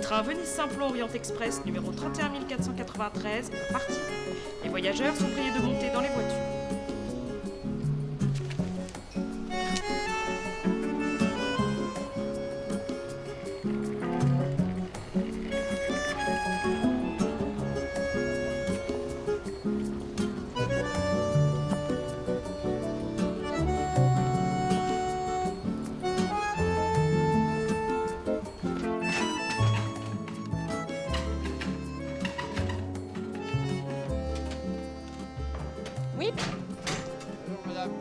train Venise-Saint-Plon Orient Express numéro 31 493 va partir. Les voyageurs sont priés de monter dans les voitures. Oui, Bonjour madame.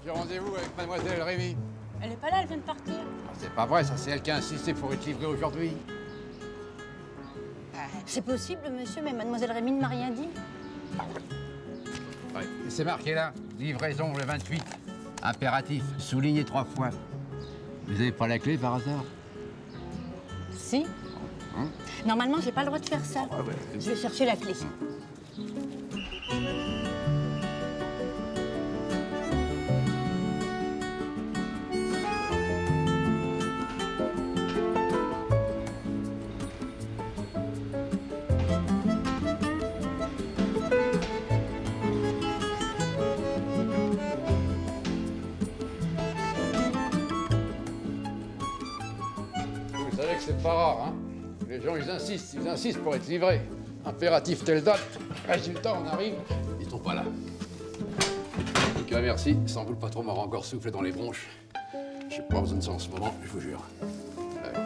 J'ai rendez-vous avec mademoiselle Rémy. elle est pas là, elle vient de partir. Ah, c'est pas vrai, ça c'est elle qui a insisté pour être livrée aujourd'hui. C'est possible, monsieur, mais mademoiselle Rémy ne m'a rien dit. Ouais. Et c'est marqué là, livraison le 28. Impératif, souligné 3 fois. Vous avez pas la clé par hasard? Si. Hein? Normalement, j'ai pas le droit de faire ça. Ah ouais. Je vais chercher la clé. Vous savez que c'est pas rare, hein? Les gens, ils insistent pour être livrés. Impératif telle date, résultat, on arrive, ils sont pas là. En tout cas, merci, sans vous le patron m'aura encore soufflé dans les bronches. J'ai pas besoin de ça en ce moment, je vous jure. Ouais.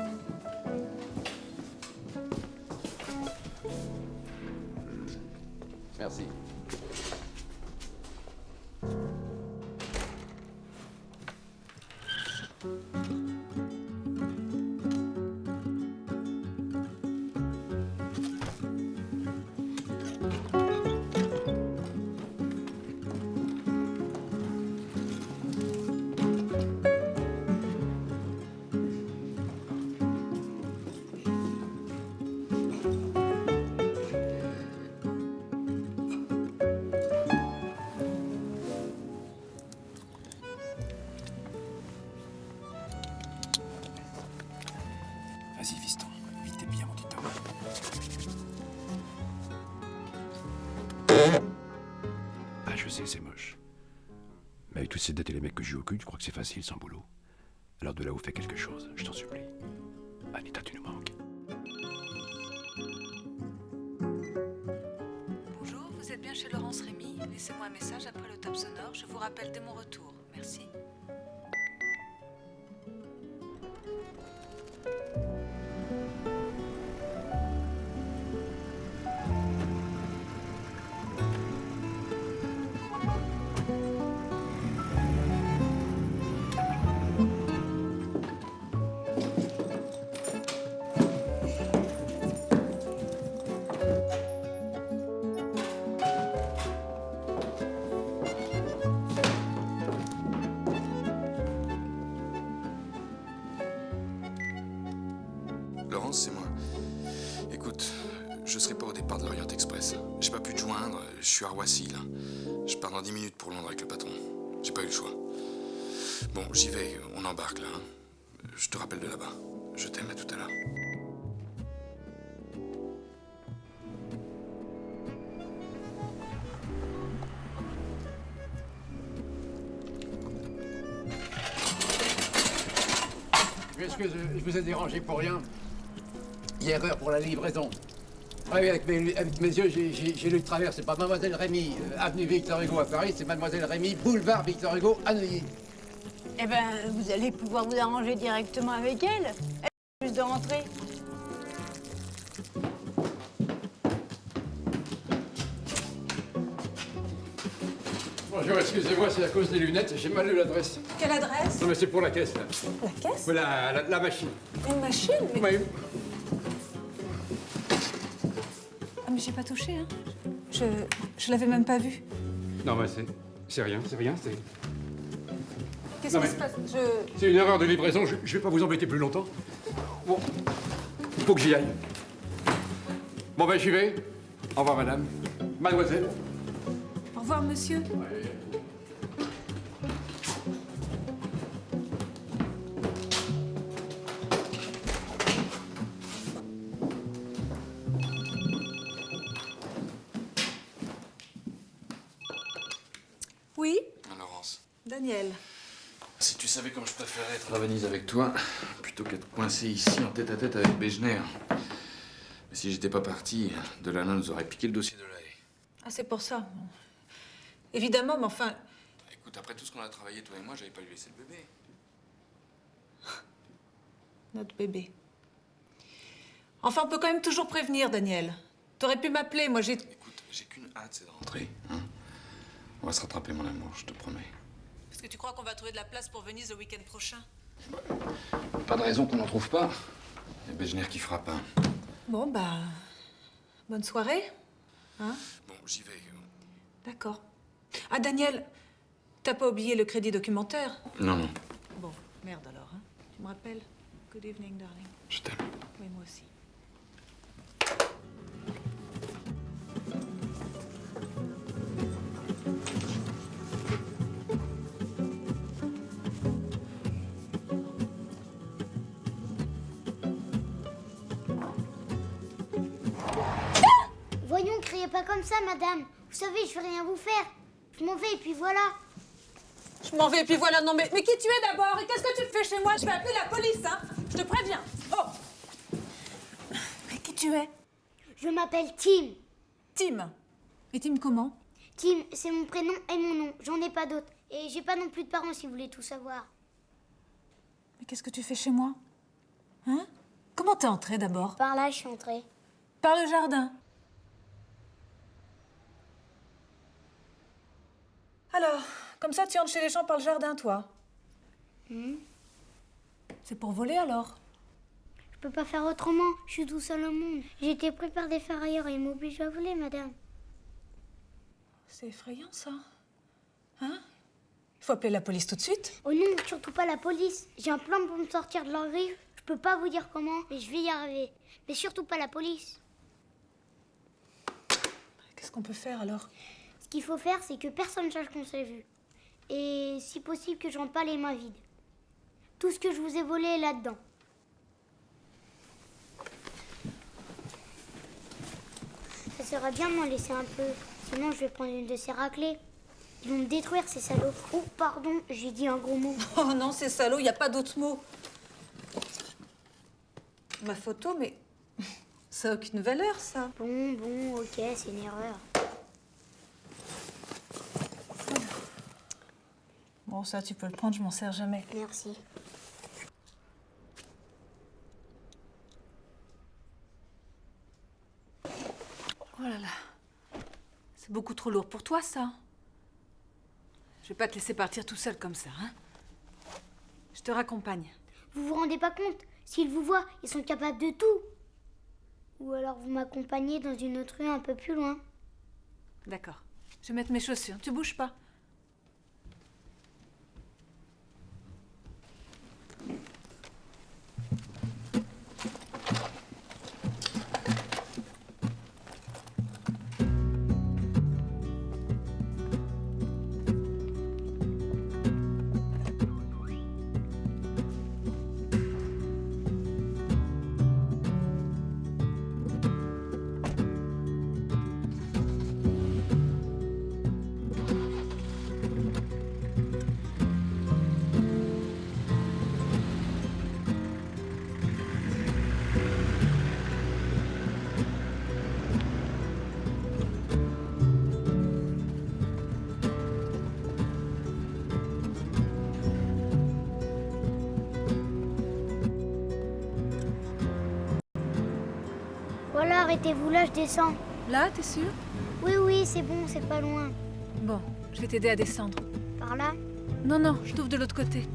Merci. Vas-y, fiston, vite et bien, mon petit homme. Ah, je sais, c'est moche. Mais avec toutes ces dettes et les mecs que j'ai au cul, tu crois que c'est facile sans boulot? Alors de là où fais quelque chose, je t'en supplie. Anita, tu nous manques. Bonjour, vous êtes bien chez Laurence Rémy. Laissez-moi un message après le top sonore. Je vous rappelle dès mon retour. Merci. Laurence, c'est moi. Écoute, je serai pas au départ de l'Orient Express. J'ai pas pu te joindre, je suis à Roissy, là. Je pars dans 10 minutes pour Londres avec le patron. J'ai pas eu le choix. Bon, j'y vais, on embarque, là. Hein. Je te rappelle de là-bas. Je t'aime, à tout à l'heure. Est-ce que je vous ai dérangé pour rien? Erreur pour la livraison. Oui, avec mes yeux, j'ai lu le travers. C'est pas Mademoiselle Rémy, avenue Victor Hugo à Paris, c'est Mademoiselle Rémy, boulevard Victor Hugo à Neuilly. Eh ben, vous allez pouvoir vous arranger directement avec elle. Elle a juste de rentrer. Bonjour, excusez-moi, c'est à cause des lunettes, j'ai mal lu l'adresse. Quelle adresse? Non, mais c'est pour la caisse, là. La caisse? La machine. Une machine? Mais... Oui. Ah, mais j'ai pas touché, hein. Je l'avais même pas vu. Non, mais c'est rien, c'est... Qu'est-ce Non, qui mais- se passe? C'est une erreur de livraison, je vais pas vous embêter plus longtemps. Bon, faut que j'y aille. Bon, ben, j'y vais. Au revoir, madame. Mademoiselle. Au revoir, monsieur. Daniel. Si tu savais comme je préférais être à Venise avec toi, plutôt qu'être coincé ici en tête-à-tête avec Bejner. Mais si j'étais pas parti, Delano nous aurait piqué le dossier de la haie. Ah, c'est pour ça. Évidemment, mais enfin... Écoute, après tout ce qu'on a travaillé, toi et moi, j'avais pas lui laisser le bébé. Notre bébé. Enfin, on peut quand même toujours prévenir, Daniel. T'aurais pu m'appeler, moi j'ai... Écoute, j'ai qu'une hâte, c'est de rentrer. Hein. On va se rattraper, mon amour, je te promets. Est-ce que tu crois qu'on va trouver de la place pour Venise le week-end prochain? Pas de raison qu'on n'en trouve pas. Il y a Bejner qui frappe. Hein. Bon, bah... bonne soirée. Hein? Bon, j'y vais. D'accord. Ah, Daniel, t'as pas oublié le crédit documentaire? Non, non, Bon, merde alors, hein. Tu me rappelles? Good evening, darling. je t'aime. Oui, moi aussi. Voyons, criez pas comme ça, madame. Vous savez, je vais rien vous faire. Je m'en vais et puis voilà. Je m'en vais, puis voilà, non mais qui tu es d'abord? Et qu'est-ce que tu fais chez moi? Je vais appeler la police, hein. Je te préviens. Oh! Mais qui tu es? Je m'appelle Tim. Tim. Et Tim comment? Tim, c'est mon prénom et mon nom. J'en ai pas d'autres. Et j'ai pas non plus de parents si vous voulez tout savoir. Mais qu'est-ce que tu fais chez moi? Hein? Comment t'es entrée d'abord? Par là, je suis entrée. Par le jardin. Alors, comme ça, tu entres chez les gens par le jardin, toi? C'est pour voler, alors? Je peux pas faire autrement. Je suis tout seul au monde. J'ai été pris par des ferrailleurs et ils m'obligent à voler, madame. C'est effrayant, ça. Hein? Il faut appeler la police tout de suite. Oh non, surtout pas la police. J'ai un plan pour me sortir de leur griffe. Je peux pas vous dire comment, mais je vais y arriver. Mais surtout pas la police. Qu'est-ce qu'on peut faire, alors? Ce qu'il faut faire, c'est que personne ne sache qu'on s'est vu. Et si possible, que je rentre pas les mains vides. Tout ce que je vous ai volé est là-dedans. Ça serait bien de m'en laisser un peu. Sinon, je vais prendre une de ces raclées. Ils vont me détruire, ces salauds. Oh, pardon, j'ai dit un gros mot. Oh non, c'est salaud, il n'y a pas d'autre mot. Ma photo, mais... ça n'a aucune valeur, ça. Bon, ok, c'est une erreur. Bon, ça, tu peux le prendre, je m'en sers jamais. Merci. Oh là là. C'est beaucoup trop lourd pour toi, ça. Je vais pas te laisser partir tout seul comme ça, hein. Je te raccompagne. Vous vous rendez pas compte? S'ils vous voient, ils sont capables de tout. Ou alors vous m'accompagnez dans une autre rue un peu plus loin. D'accord. Je vais mettre mes chaussures. Tu bouges pas. Voilà, arrêtez-vous là, je descends. Là, t'es sûr? Oui, c'est bon, c'est pas loin. Bon, je vais t'aider à descendre. Par là? Non, non, je t'ouvre de l'autre côté.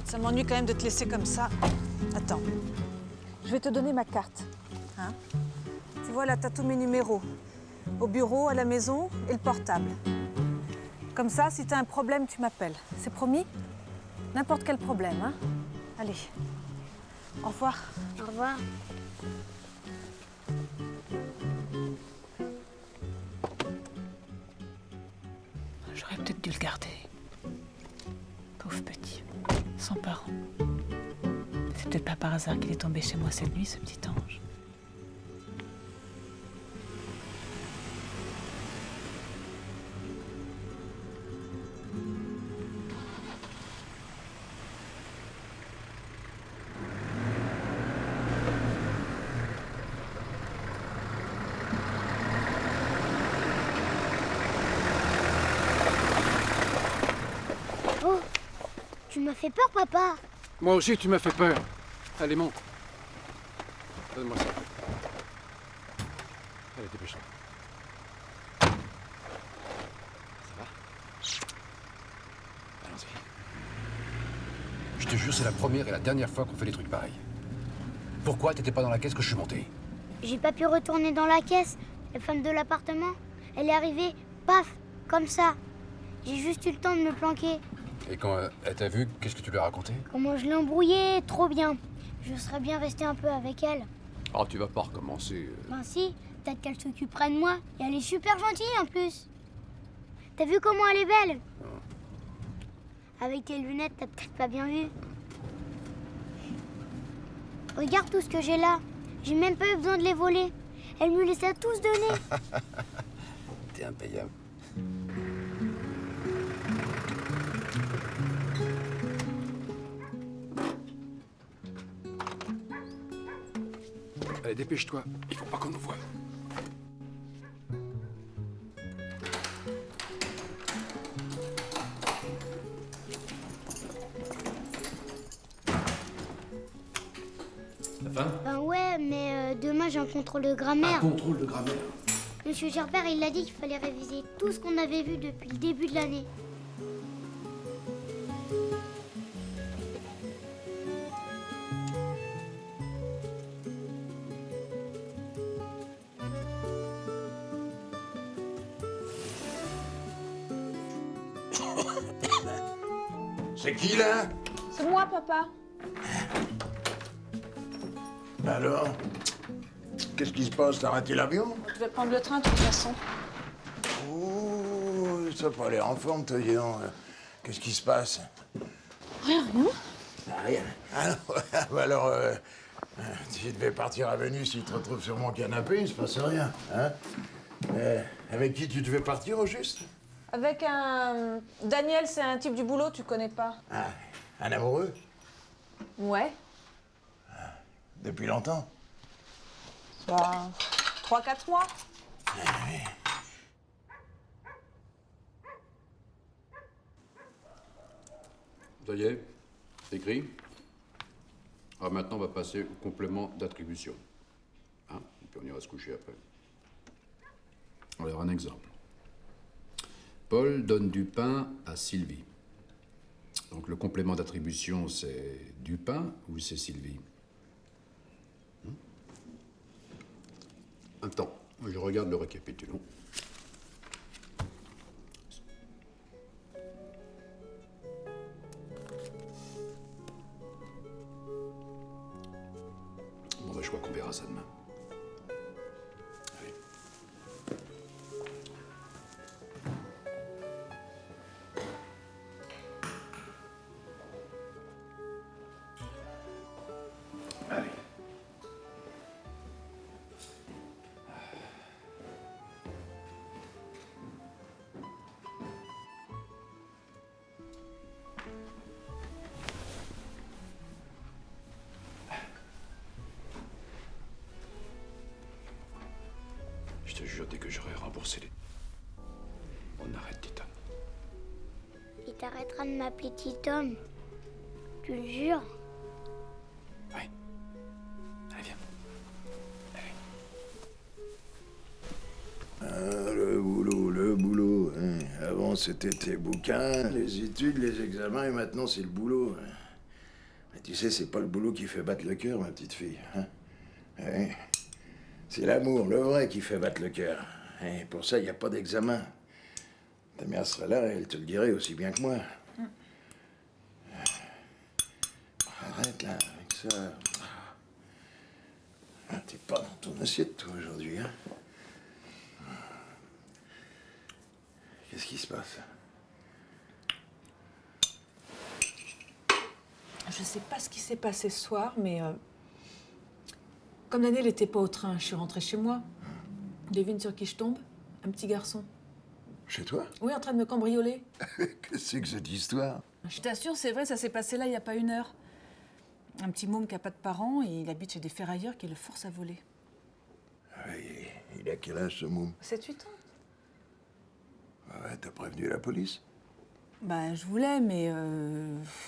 Ça m'ennuie quand même de te laisser comme ça. Attends. Je vais te donner ma carte. Hein? Tu vois, là, t'as tous mes numéros. Au bureau, à la maison et le portable. Comme ça, si t'as un problème, tu m'appelles. C'est promis? N'importe quel problème, hein? Allez. Au revoir. Au revoir. J'aurais peut-être dû le garder. Pauvre petit. Sans parents. C'est peut-être pas par hasard qu'il est tombé chez moi cette nuit, ce petit ange. Oh, tu m'as fait peur, papa. Moi aussi, tu m'as fait peur. Allez, monte. Donne-moi ça. Allez, dépêche-toi. Ça va? Allons-y. Je te jure, c'est la première et la dernière fois qu'on fait des trucs pareils. Pourquoi t'étais pas dans la caisse que je suis monté? J'ai pas pu retourner dans la caisse. La femme de l'appartement, elle est arrivée, paf, comme ça. J'ai juste eu le temps de me planquer. Et quand elle t'a vu, qu'est-ce que tu lui as raconté? Comment je l'ai embrouillée, trop bien. Je serais bien restée un peu avec elle. Oh, tu vas pas recommencer. Ben si, peut-être qu'elle s'occuperait de moi. Et elle est super gentille en plus. T'as vu comment elle est belle? Avec tes lunettes, t'as peut-être pas bien vu. Regarde tout ce que j'ai là. J'ai même pas eu besoin de les voler. Elle me les a tous donnés. T'es impayable. Allez, dépêche-toi. Il faut pas qu'on nous voie. T'as faim? Ben ouais, mais demain j'ai un contrôle de grammaire. Contrôle de grammaire. Monsieur Gerbert, il a dit qu'il fallait réviser tout ce qu'on avait vu depuis le début de l'année. C'est qui, là? C'est moi, papa. Alors? Qu'est-ce qui se passe? T'as raté l'avion? Je vais prendre le train, de toute façon. Oh, ça n'a pas l'air en forme, toi, dis donc. Qu'est-ce qui se passe? Rien. Ah, rien. Alors, tu devais partir à Venus, il te retrouve sur mon canapé, il se passe rien, hein? Avec qui tu devais partir, au juste? Avec un... Daniel, c'est un type du boulot, tu connais pas. Ah, un amoureux? Ouais. Depuis longtemps? Bah, 3-4 mois. Ça y est, écrit. Alors maintenant, on va passer au complément d'attribution. Hein? Et puis on ira se coucher après. Alors, un exemple. Paul donne du pain à Sylvie. Donc le complément d'attribution, c'est du pain ou c'est Sylvie? Attends, je regarde le récapitulon. Bon, ben, je crois qu'on verra ça demain. Allez. Allez. Je te jure, dès que j'aurai remboursé les... On arrête, Titan. Il t'arrêtera de m'appeler Titom. Tu le jures? Oui. Allez, viens. Allez. Le boulot. Hein. Avant, c'était tes bouquins, les études, les examens, et maintenant, c'est le boulot. Hein. Mais tu sais, c'est pas le boulot qui fait battre le cœur, ma petite fille. Hein. Hein. C'est l'amour, le vrai, qui fait battre le cœur. Et pour ça, il n'y a pas d'examen. Ta mère serait là, elle te le dirait aussi bien que moi. Arrête, là, avec ça. Ah, t'es pas dans ton assiette, toi, aujourd'hui, hein? Qu'est-ce qui se passe? Je sais pas ce qui s'est passé ce soir, mais comme Daniel n'était pas au train, je suis rentrée chez moi. Devine sur qui je tombe? Un petit garçon. Chez toi? Oui, en train de me cambrioler. Qu'est-ce que c'est que cette histoire? Je t'assure, c'est vrai, ça s'est passé là il y a pas 1 heure. Un petit môme qui a pas de parents et il habite chez des ferrailleurs qui le forcent à voler. Oui, il a quel âge, ce môme? 7-8 ans. Ouais, t'as prévenu la police? Bah, je voulais, mais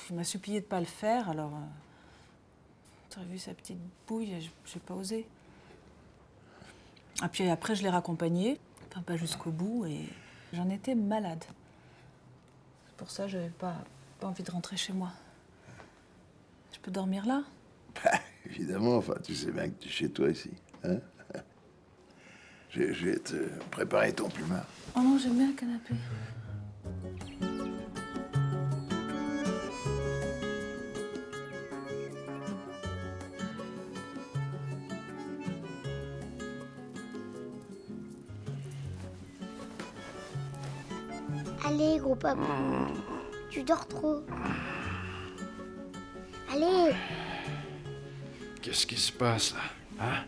il m'a supplié de pas le faire, alors... tu as vu sa petite bouille, j'ai pas osé. Et puis après, je l'ai raccompagné, enfin pas jusqu'au bout, et j'en étais malade. C'est pour ça que j'avais pas envie de rentrer chez moi. Je peux dormir là? Bah, évidemment, enfin, tu sais bien que tu es chez toi ici, hein? Je vais te préparer ton plumard. Oh non, j'aime bien le canapé. Allez, gros papou. Tu dors trop. Allez. Qu'est-ce qui se passe, là? Hein?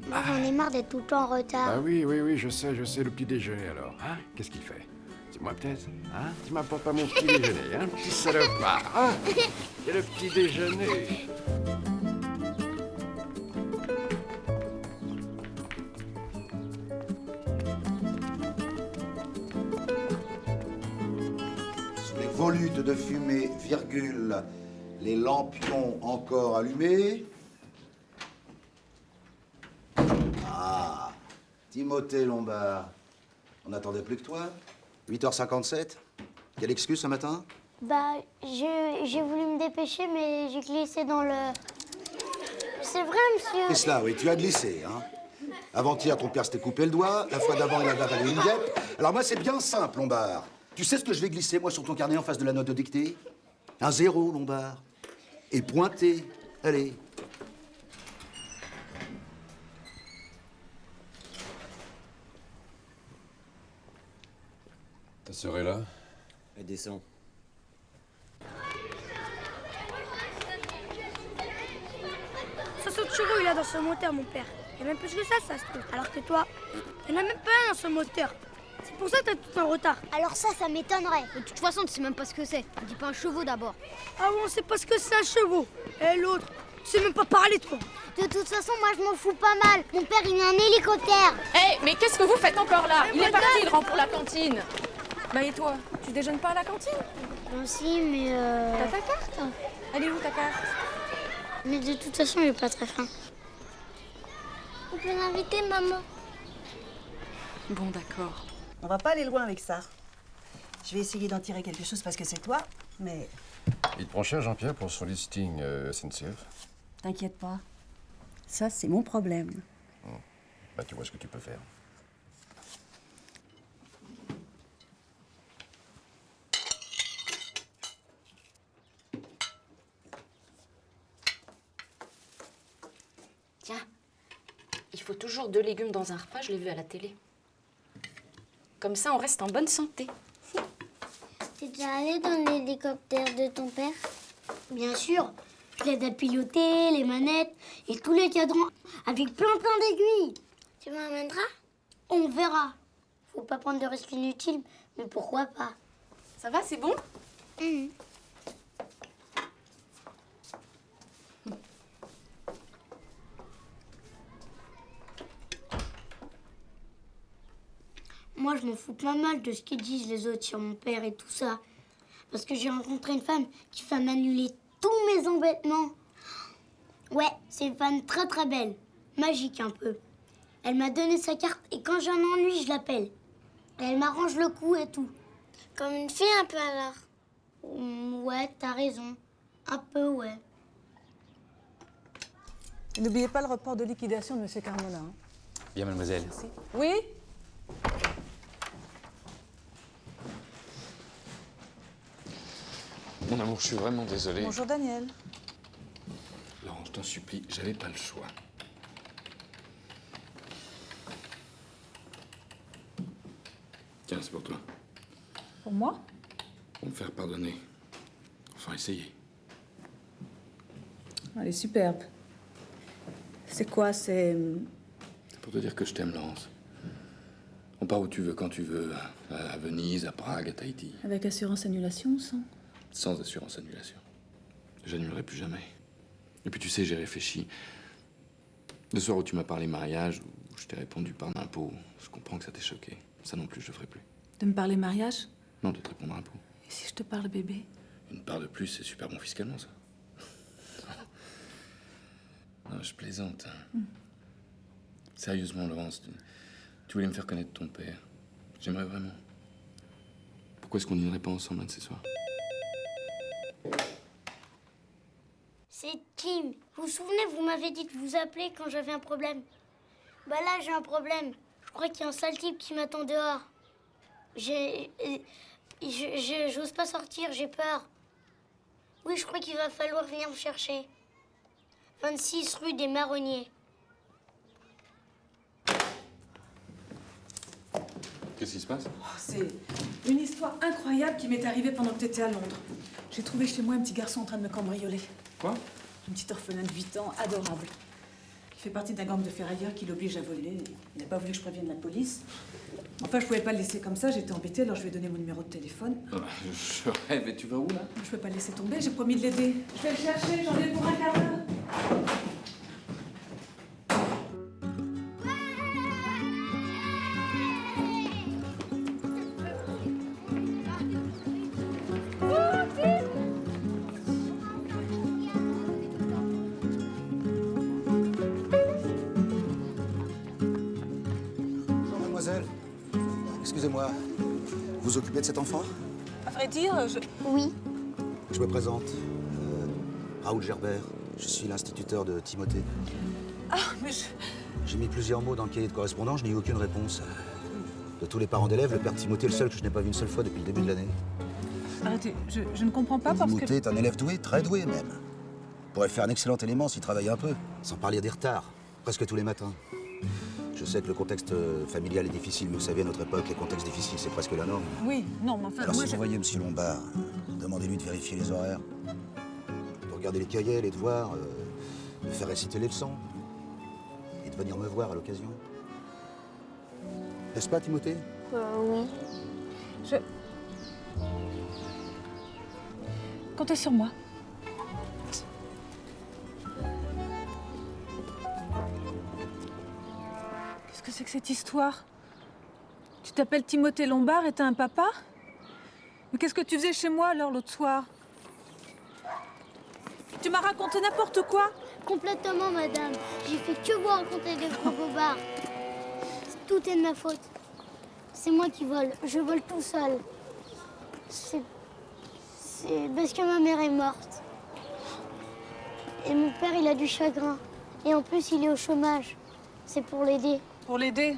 Moi, j'en ai marre d'être tout le temps en retard. Ah oui, je sais, le petit déjeuner, alors. Hein? Qu'est-ce qu'il fait? Dis-moi peut-être, hein? Tu m'apportes pas mon petit déjeuner, hein? Petit salopard, hein? Et le petit déjeuner. Sous les volutes de fumée, virgule, les lampions encore allumés. Ah, Timothée Lombard. On n'attendait plus que toi. 8h57. Quelle excuse ce matin? Bah, j'ai voulu me dépêcher, mais j'ai glissé dans le... C'est vrai, monsieur. C'est cela, oui, tu as glissé, hein. Avant-hier, ton père s'était coupé le doigt. La fois d'avant, il avait avalé une guêpe. Alors moi, c'est bien simple, Lombard. Tu sais ce que je vais glisser, moi, sur ton carnet en face de la note de dictée? Un 0, Lombard. Et pointé. Allez. Ta sœur est là? Elle descend. Ça saute chevaux, il a dans ce moteur, mon père. Il y a même plus que ça se trouve. Alors que toi, il n'y en a même pas un dans ce moteur. C'est pour ça que t'es tout en retard. Alors ça m'étonnerait. De toute façon, tu sais même pas ce que c'est. On dit pas un chevaux d'abord. Ah bon, c'est parce que c'est un chevaux. Et l'autre, tu sais même pas parler, toi. De toute façon, moi, je m'en fous pas mal. Mon père, il a un hélicoptère. Hé, mais qu'est-ce que vous faites encore là? Il est madame parti, il rentre pour la cantine. Bah et toi, tu déjeunes pas à la cantine? Non, si, mais T'as ta carte? Elle est où ta carte? Mais de toute façon, il est pas très fin. On peut l'inviter, maman. Bon, d'accord. On va pas aller loin avec ça. Je vais essayer d'en tirer quelque chose parce que c'est toi, mais... Il te prend cher, Jean-Pierre, pour son listing SNCF? T'inquiète pas. Ça, c'est mon problème. Bah, tu vois ce que tu peux faire. Tiens, il faut toujours 2 légumes dans un repas, je l'ai vu à la télé. Comme ça, on reste en bonne santé. T'es déjà allé dans l'hélicoptère de ton père? Bien sûr. Je l'aide à piloter, les manettes et tous les cadrans avec plein d'aiguilles. Tu m'emmèneras? On verra. Faut pas prendre de risques inutiles, mais pourquoi pas? Ça va, c'est bon? Moi, je m'en fous pas mal de ce qu'ils disent les autres sur mon père et tout ça. Parce que j'ai rencontré une femme qui va m'annuler tous mes embêtements. Ouais, c'est une femme très belle. Magique un peu. Elle m'a donné sa carte et quand j'ai un ennui, je l'appelle. Et elle m'arrange le coup et tout. Comme une fille un peu alors. Ouais, t'as raison. Un peu, ouais. Et n'oubliez pas le rapport de liquidation de M. Carmona. Hein. Bien, mademoiselle. Merci. Oui? Mon amour, je suis vraiment désolé. Bonjour Daniel. Laurent, je t'en supplie, j'avais pas le choix. Tiens, c'est pour toi. Pour moi? Pour me faire pardonner. Enfin, essayer. Elle est superbe. C'est quoi, C'est pour te dire que je t'aime, Laurence. On part où tu veux, quand tu veux. À Venise, à Prague, à Tahiti. Avec assurance annulation, sans? Sans assurance annulation. J'annulerai plus jamais. Et puis tu sais, j'ai réfléchi. Le soir où tu m'as parlé mariage, où je t'ai répondu par impôt, je comprends que ça t'ait choqué. Ça non plus, je le ferai plus. De me parler mariage? Non, de te répondre impôt. Et si je te parle bébé? Une part de plus, c'est super bon fiscalement, ça. Non, je plaisante. Sérieusement, Laurence, tu voulais me faire connaître ton père. J'aimerais vraiment. Pourquoi est-ce qu'on dînerait pas ensemble un de ces soirs? C'est Kim. Vous vous souvenez, vous m'avez dit de vous appeler quand j'avais un problème. Bah là, j'ai un problème. Je crois qu'il y a un sale type qui m'attend dehors. J'ose pas sortir, j'ai peur. Oui, je crois qu'il va falloir venir me chercher. 26 rue des Marronniers. Qu'est-ce qui se passe? C'est une histoire incroyable qui m'est arrivée pendant que tu étais à Londres. J'ai trouvé chez moi un petit garçon en train de me cambrioler. Quoi? Un petit orphelin de 8 ans, adorable. Il fait partie d'un gang de ferrailleurs qui l'oblige à voler. Il n'a pas voulu que je prévienne la police. Enfin, je pouvais pas le laisser comme ça, j'étais embêtée, alors je lui ai donné mon numéro de téléphone. Je rêve, et tu vas où, là? Je peux pas le laisser tomber, j'ai promis de l'aider. Je vais le chercher, j'en ai pour un quart d'heure. Mademoiselle, excusez-moi, vous vous occupez de cet enfant? À vrai dire, Oui. Je me présente. Raoul Gerbert. Je suis l'instituteur de Timothée. Ah, mais J'ai mis plusieurs mots dans le cahier de correspondance, je n'ai eu aucune réponse. De tous les parents d'élèves, le père Timothée est le seul que je n'ai pas vu une seule fois depuis le début de l'année. Arrêtez, je ne comprends pas parce que... Timothée est un élève doué, très doué même. Pourrait faire un excellent élément s'il travaillait un peu. Sans parler des retards, presque tous les matins. Je sais que le contexte familial est difficile, mais vous savez, à notre époque, les contextes difficiles, c'est presque la norme. Oui, non, mais enfin, Alors moi, si vous voyez M. Lombard, demandez-lui de vérifier les horaires, de regarder les cahiers, les devoirs, de faire réciter les leçons, et de venir me voir à l'occasion. N'est-ce pas, Timothée? Oui. Comptez sur moi. Qu'est-ce que c'est que cette histoire? Tu t'appelles Timothée Lombard et t'as un papa? Mais qu'est-ce que tu faisais chez moi alors l'autre soir? Tu m'as raconté n'importe quoi? Complètement, madame. J'ai fait que vous raconter des gros bobards. Tout est de ma faute. C'est moi qui vole. Je vole tout seul. C'est parce que ma mère est morte. Et mon père, il a du chagrin. Et en plus, il est au chômage. C'est pour l'aider. Pour l'aider?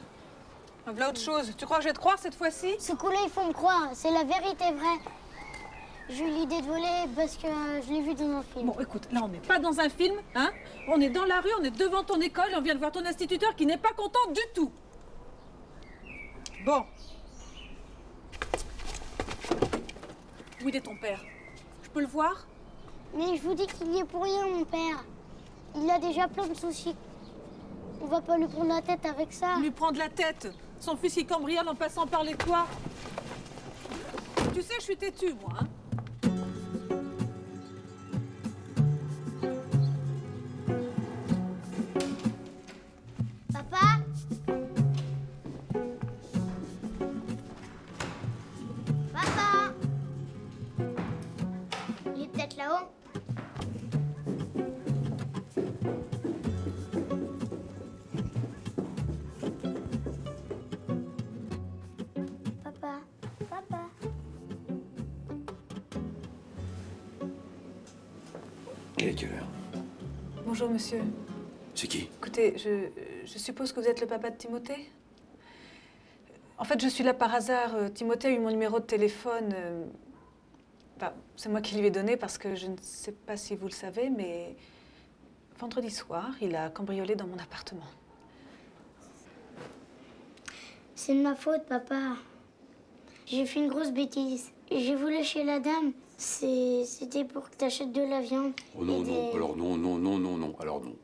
Voilà autre chose. Tu crois que je vais te croire cette fois-ci? Ce coup-là, il faut me croire. C'est la vérité vraie. J'ai eu l'idée de voler parce que je l'ai vu dans un film. Bon, écoute, là, on n'est pas dans un film, hein? On est dans la rue, on est devant ton école et on vient de voir ton instituteur qui n'est pas content du tout. Bon. Où il est ton père? Je peux le voir? Mais je vous dis qu'il y est pour rien, mon père. Il a déjà plein de soucis. On va pas lui prendre la tête avec ça. Lui prendre la tête? Son fils qui cambriole en passant par les toits? Tu sais, je suis têtue, moi, hein? Papa? Papa? Il est peut-être là-haut. Papa? Papa? Il est quelle heure? Bonjour, monsieur. C'est qui? Écoutez, je suppose que vous êtes le papa de Timothée? En fait, je suis là par hasard. Timothée a eu mon numéro de téléphone. Enfin, c'est moi qui lui ai donné parce que je ne sais pas si vous le savez, mais vendredi soir, il a cambriolé dans mon appartement. C'est de ma faute, papa. J'ai fait une grosse bêtise. J'ai volé chez la dame C'était pour que t'achètes de la viande. Oh non, et des- non, alors non. Alors non.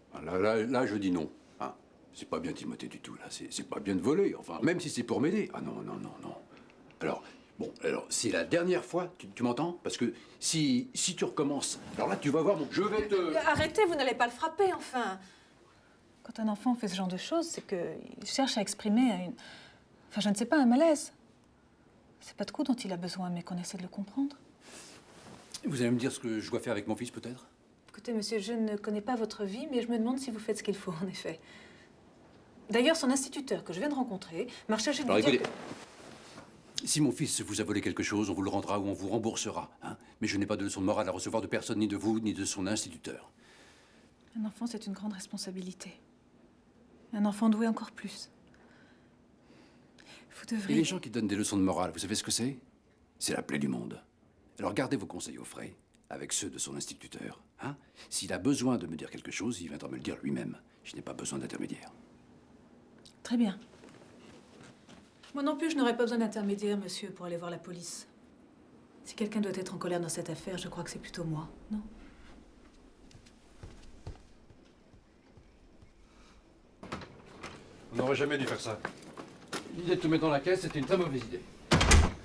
Là, je dis non. Hein? C'est pas bien, Timothée, du tout, là. C'est pas bien de voler, enfin, même si c'est pour m'aider. Ah non. Alors, bon, c'est la dernière fois, tu m'entends? Parce que si tu recommences, alors là, tu vas voir, je vais te... Arrêtez, vous n'allez pas le frapper, enfin. Quand un enfant fait ce genre de choses, c'est qu'il cherche à exprimer enfin, je ne sais pas, un malaise. C'est pas de coups dont il a besoin, mais qu'on essaie de le comprendre. Vous allez me dire ce que je dois faire avec mon fils, peut-être? Écoutez, monsieur, je ne connais pas votre vie, mais je me demande si vous faites ce qu'il faut, en effet. D'ailleurs, son instituteur, que je viens de rencontrer, m'a chargé de Alors lui dire écoutez, si mon fils vous a volé quelque chose, on vous le rendra ou on vous remboursera. Hein? Mais je n'ai pas de leçon de morale à recevoir de personne, ni de vous, ni de son instituteur. Un enfant, c'est une grande responsabilité. Un enfant doué encore plus. Vous Et devriez... les gens qui donnent des leçons de morale, vous savez ce que c'est? C'est la plaie du monde. Alors gardez vos conseils au frais, avec ceux de son instituteur. Hein? S'il a besoin de me dire quelque chose, il viendra me le dire lui-même. Je n'ai pas besoin d'intermédiaire. Très bien. Moi non plus, je n'aurais pas besoin d'intermédiaire, monsieur, pour aller voir la police. Si quelqu'un doit être en colère dans cette affaire, je crois que c'est plutôt moi, non? On n'aurait jamais dû faire ça. L'idée de te mettre dans la caisse, c'était une très mauvaise idée.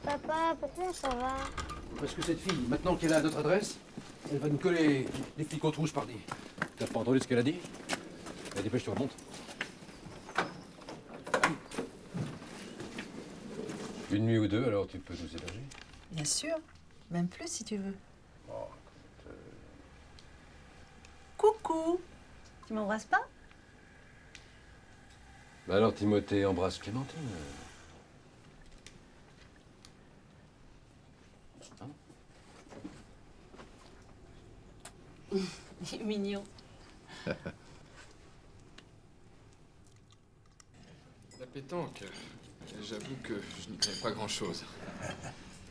Papa, pourquoi ça va? Parce que cette fille, maintenant qu'elle a notre adresse, elle va nous coller les flics aux trousses, pardi. T'as pas entendu ce qu'elle a dit? Allez, dépêche-toi, monte. Une nuit ou deux, alors tu peux nous héberger? Bien sûr. Même plus, si tu veux. Coucou. Tu m'embrasses pas? Bah alors, Timothée, embrasse Clémentine. Il est mignon. La pétanque, j'avoue que je n'y connais pas grand-chose.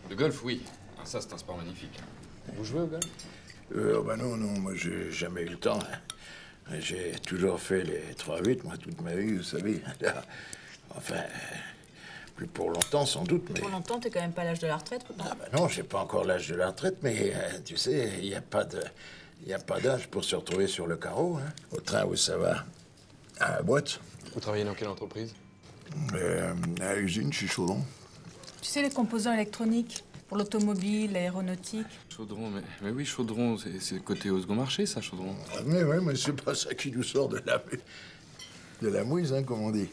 Le golf, oui. Ah, ça, c'est un sport magnifique. Vous jouez au golf? Bah non, moi j'ai jamais eu le temps. J'ai toujours fait les 3-8, moi, toute ma vie, vous savez. Enfin, plus pour longtemps, sans doute, mais... Pour longtemps, t'es quand même pas à l'âge de la retraite, pourtant. Ah bah non, j'ai pas encore l'âge de la retraite, mais tu sais, il n'y a pas d'âge pour se retrouver sur le carreau, hein. Au train où ça va, à la boîte. Vous travaillez dans quelle entreprise? À l'usine, chez Chaudron. Tu sais, les composants électroniques pour l'automobile, l'aéronautique. Chaudron, mais oui, Chaudron, c'est le côté au second marché, ça, Chaudron. Ah, mais ouais, mais c'est pas ça qui nous sort de la mouise, hein, comme on dit.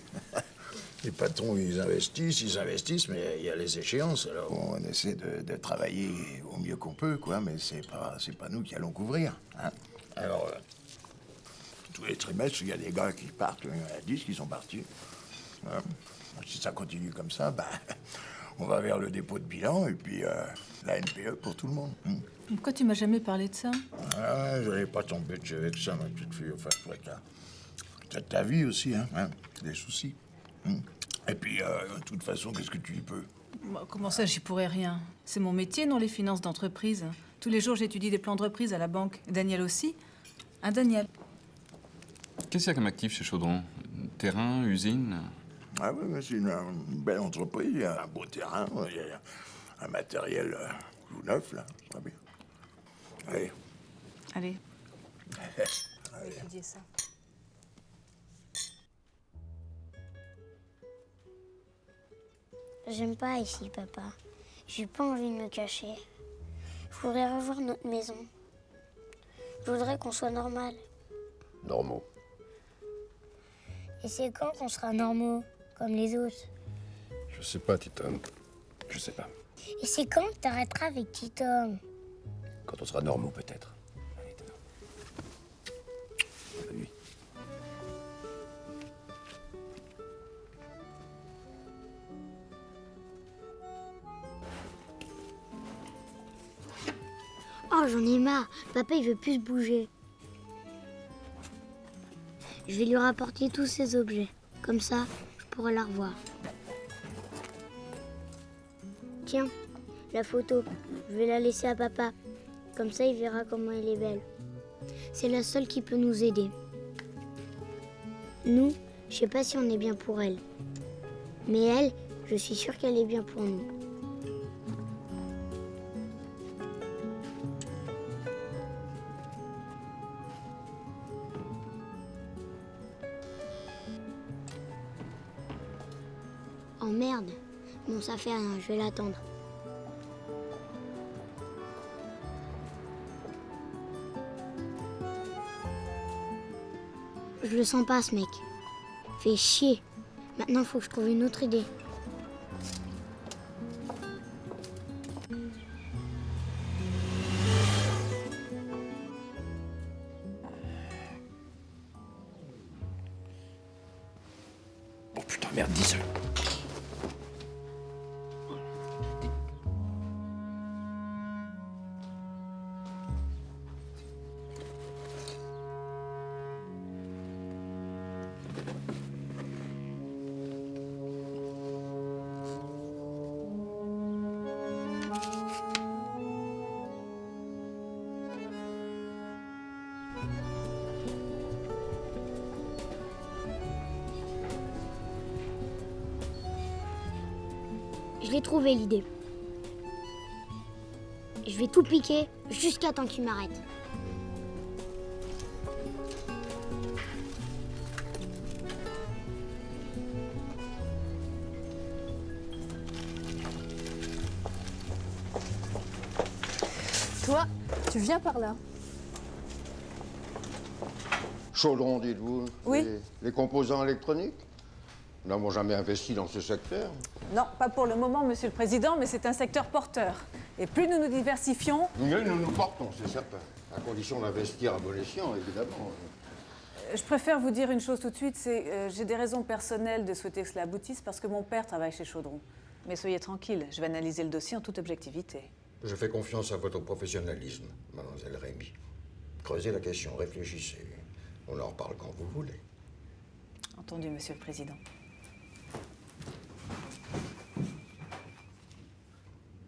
Les patrons, ils investissent, mais il y a les échéances. Alors, on essaie de travailler au mieux qu'on peut, quoi, mais c'est pas nous qui allons couvrir, hein. Alors, tous les trimestres, il y a des gars qui partent, il y en a 10 qui sont partis. Voilà. Si ça continue comme ça, bah, on va vers le dépôt de bilan et puis la NPE pour tout le monde. Pourquoi tu m'as jamais parlé de ça? Ah, je n'allais pas tomber de avec ça, ma petite fille. Enfin, t'as ta vie aussi, hein, des soucis. Et puis, de toute façon, qu'est-ce que tu y peux? Comment ça, j'y pourrais rien? C'est mon métier, non, les finances d'entreprise. Tous les jours, j'étudie des plans de reprise à la banque. Daniel aussi. Hein, Daniel? Qu'est-ce qu'il y a comme actif chez Chaudron? Terrain, usine? Ah oui, mais c'est une belle entreprise. Il y a un beau terrain, il y a un matériel tout neuf, là. Très bien. Allez. Allez. On va étudier ça. J'aime pas ici, papa. J'ai pas envie de me cacher. Je voudrais revoir notre maison. Je voudrais qu'on soit normal. Normaux. Et c'est quand qu'on sera normaux, comme les autres? Je sais pas, Titom. Je sais pas. Et c'est quand que t'arrêteras avec Titom? Quand on sera normaux, peut-être. Allez, Titom. Bonne nuit. Oh, j'en ai marre. Papa, il veut plus se bouger. Je vais lui rapporter tous ses objets. Comme ça, je pourrai la revoir. Tiens, la photo. Je vais la laisser à papa. Comme ça, il verra comment elle est belle. C'est la seule qui peut nous aider. Nous, je sais pas si on est bien pour elle. Mais elle, je suis sûre qu'elle est bien pour nous. Oh merde. Bon, ça fait rien, je vais l'attendre. Je le sens pas, ce mec. Fait chier. Maintenant, faut que je trouve une autre idée. Oh putain, merde, dis ça. Je l'ai trouvé l'idée. Je vais tout piquer jusqu'à temps qu'il m'arrête. Toi, tu viens par là. Chaudron, dites-vous? Oui. Les composants électroniques? Nous n'avons jamais investi dans ce secteur. Non, pas pour le moment, Monsieur le Président, mais c'est un secteur porteur. Et plus nous nous diversifions... Mais nous nous portons, c'est certain. À condition d'investir à bon escient, évidemment. Je préfère vous dire une chose tout de suite, c'est j'ai des raisons personnelles de souhaiter que cela aboutisse parce que mon père travaille chez Chaudron. Mais soyez tranquille, je vais analyser le dossier en toute objectivité. Je fais confiance à votre professionnalisme, mademoiselle Rémy. Creusez la question, réfléchissez. On en reparle quand vous voulez. Entendu, Monsieur le Président.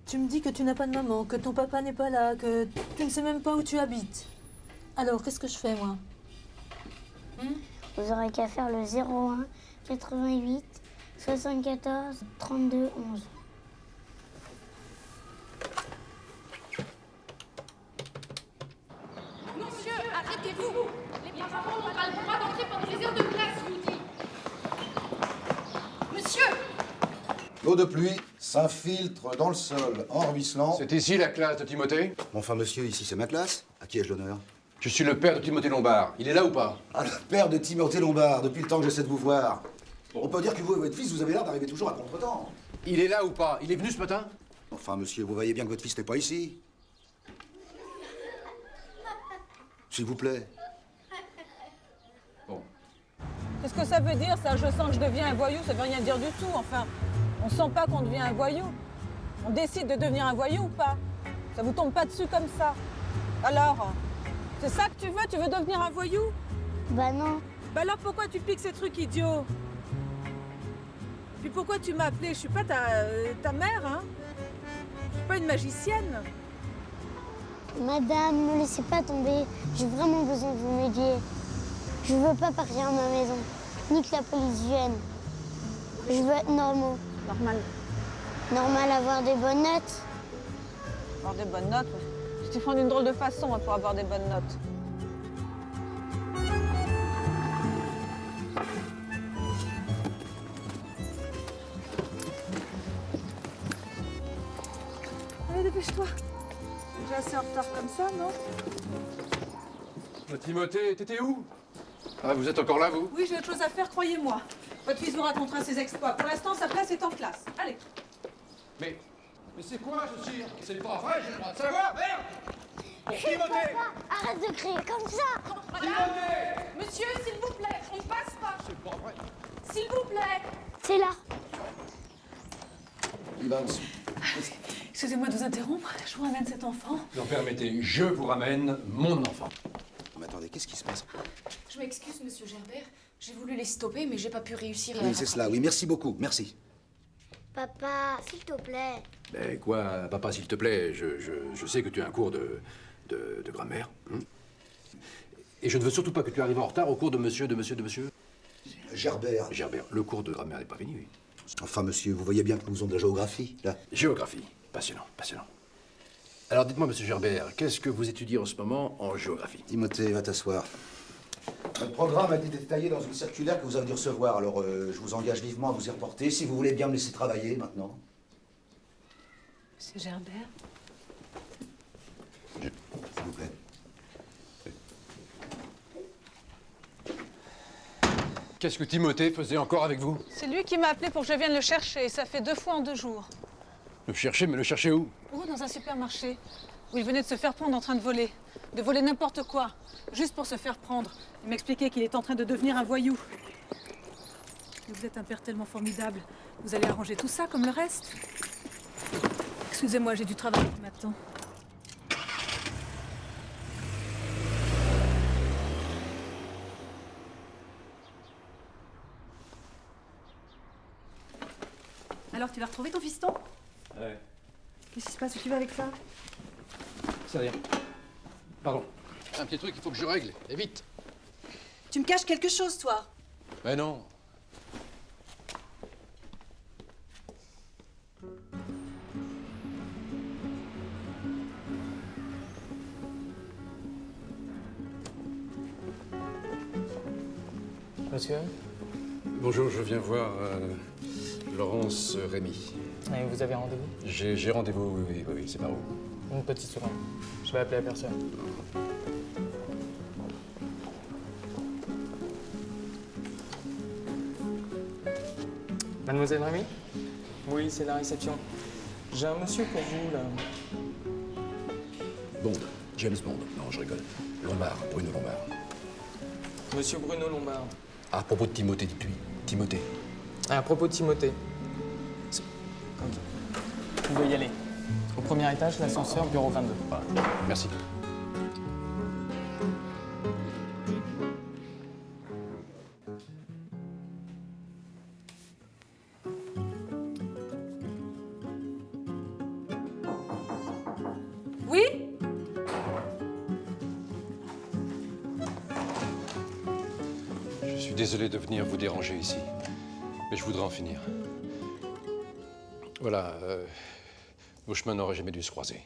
Tu me dis que tu n'as pas de maman, que ton papa n'est pas là, que tu ne sais même pas où tu habites. Alors, qu'est-ce que je fais, moi? Vous aurez qu'à faire le 01 88 74 32 11. Monsieur, arrêtez-vous. Les parents n'ont pas le droit d'entrer pendant les heures de classe, je vous dis. Monsieur! L'eau de pluie s'infiltre dans le sol en ruisselant. C'est ici la classe de Timothée? Enfin, monsieur, ici c'est ma classe. À qui ai-je l'honneur? Je suis le père de Timothée Lombard. Il est là ou pas? Ah, le père de Timothée Lombard, depuis le temps que j'essaie de vous voir. On peut dire que vous et votre fils, vous avez l'air d'arriver toujours à contre-temps. Il est là ou pas? Il est venu ce matin? Enfin, monsieur, vous voyez bien que votre fils n'est pas ici. S'il vous plaît. Bon. Qu'est-ce que ça veut dire, ça? Je sens que je deviens un voyou, ça veut rien dire du tout, enfin. On sent pas qu'on devient un voyou. On décide de devenir un voyou ou pas? Ça vous tombe pas dessus comme ça. Alors, c'est ça que tu veux? Tu veux devenir un voyou? Bah non. Bah alors pourquoi tu piques ces trucs idiots? Puis pourquoi tu m'as appelée? Je suis pas ta mère, hein? Je suis pas une magicienne. Madame, ne me laissez pas tomber. J'ai vraiment besoin que vous m'aidiez. Je veux pas partir à ma maison, ni que la police vienne. Je veux être normal. Normal. Normal, avoir des bonnes notes. Avoir des bonnes notes? Tu t'y prends d'une drôle de façon hein, pour avoir des bonnes notes. Allez, dépêche-toi. J'ai assez en retard comme ça, non? Timothée, t'étais où? Ah, vous êtes encore là, vous? Oui, j'ai autre chose à faire, croyez-moi. Votre fils vous racontera ses exploits. Pour l'instant, sa place est en classe. Allez. Mais c'est quoi ce cirque? C'est pas vrai, j'ai le droit de savoir, merde! Pour Timothée! Arrête de crier comme ça. Timothée! Monsieur, s'il vous plaît, on passe pas. C'est pas vrai. S'il vous plaît. C'est là. Excusez-moi de vous interrompre. Je vous ramène cet enfant. Non, permettez, je vous ramène mon enfant. Mais attendez, qu'est-ce qui se passe? Je m'excuse, monsieur Gerbert. J'ai voulu les stopper, mais j'ai pas pu réussir à... Oui, c'est cela, oui. Merci beaucoup, merci. Papa, s'il te plaît. Ben quoi, papa, s'il te plaît, je sais que tu as un cours de grammaire. Hein? Et je ne veux surtout pas que tu arrives en retard au cours de monsieur. Gerbert. Gerbert, le cours de grammaire n'est pas fini, oui. Enfin, monsieur, vous voyez bien que nous faisons de la géographie, là. Géographie, passionnant, passionnant. Alors dites-moi, monsieur Gerbert, qu'est-ce que vous étudiez en ce moment en géographie? Timothée, va t'asseoir. Notre programme a été détaillé dans une circulaire que vous avez dû recevoir, alors je vous engage vivement à vous y reporter, si vous voulez bien me laisser travailler maintenant. Monsieur Gerbert. S'il vous plaît. Qu'est-ce que Timothée faisait encore avec vous? C'est lui qui m'a appelé pour que je vienne le chercher. Ça fait 2 fois en 2 jours. Le chercher, mais le chercher où? Oh, dans un supermarché, où il venait de se faire prendre en train de voler. De voler n'importe quoi, juste pour se faire prendre. Il m'expliquait qu'il est en train de devenir un voyou. Vous êtes un père tellement formidable. Vous allez arranger tout ça comme le reste. Excusez-moi, j'ai du travail qui m'attend. Alors, tu l'as retrouvé ton fiston? Ouais. Qu'est-ce qui se passe? Où tu vas avec ça? C'est rien. Pardon. Un petit truc qu'il faut que je règle, et vite. Tu me caches quelque chose, toi? Mais non. Monsieur? Bonjour, je viens voir Laurence Rémy. Et vous avez rendez-vous? J'ai rendez-vous, oui, c'est par où? Une petite seconde. Je vais appeler la personne. Mademoiselle Rémy? Oui, c'est la réception. J'ai un monsieur pour vous, là. Bond, James Bond. Non, je rigole. Lombard, Bruno Lombard. Monsieur Bruno Lombard. À propos de Timothée, dites-lui. Timothée. À propos de Timothée. Ok. Vous pouvez y aller. Au premier étage, l'ascenseur, bureau 22. Voilà. Merci. Oui? Je suis désolé de venir vous déranger ici, mais je voudrais en finir. Voilà, nos chemins n'auraient jamais dû se croiser.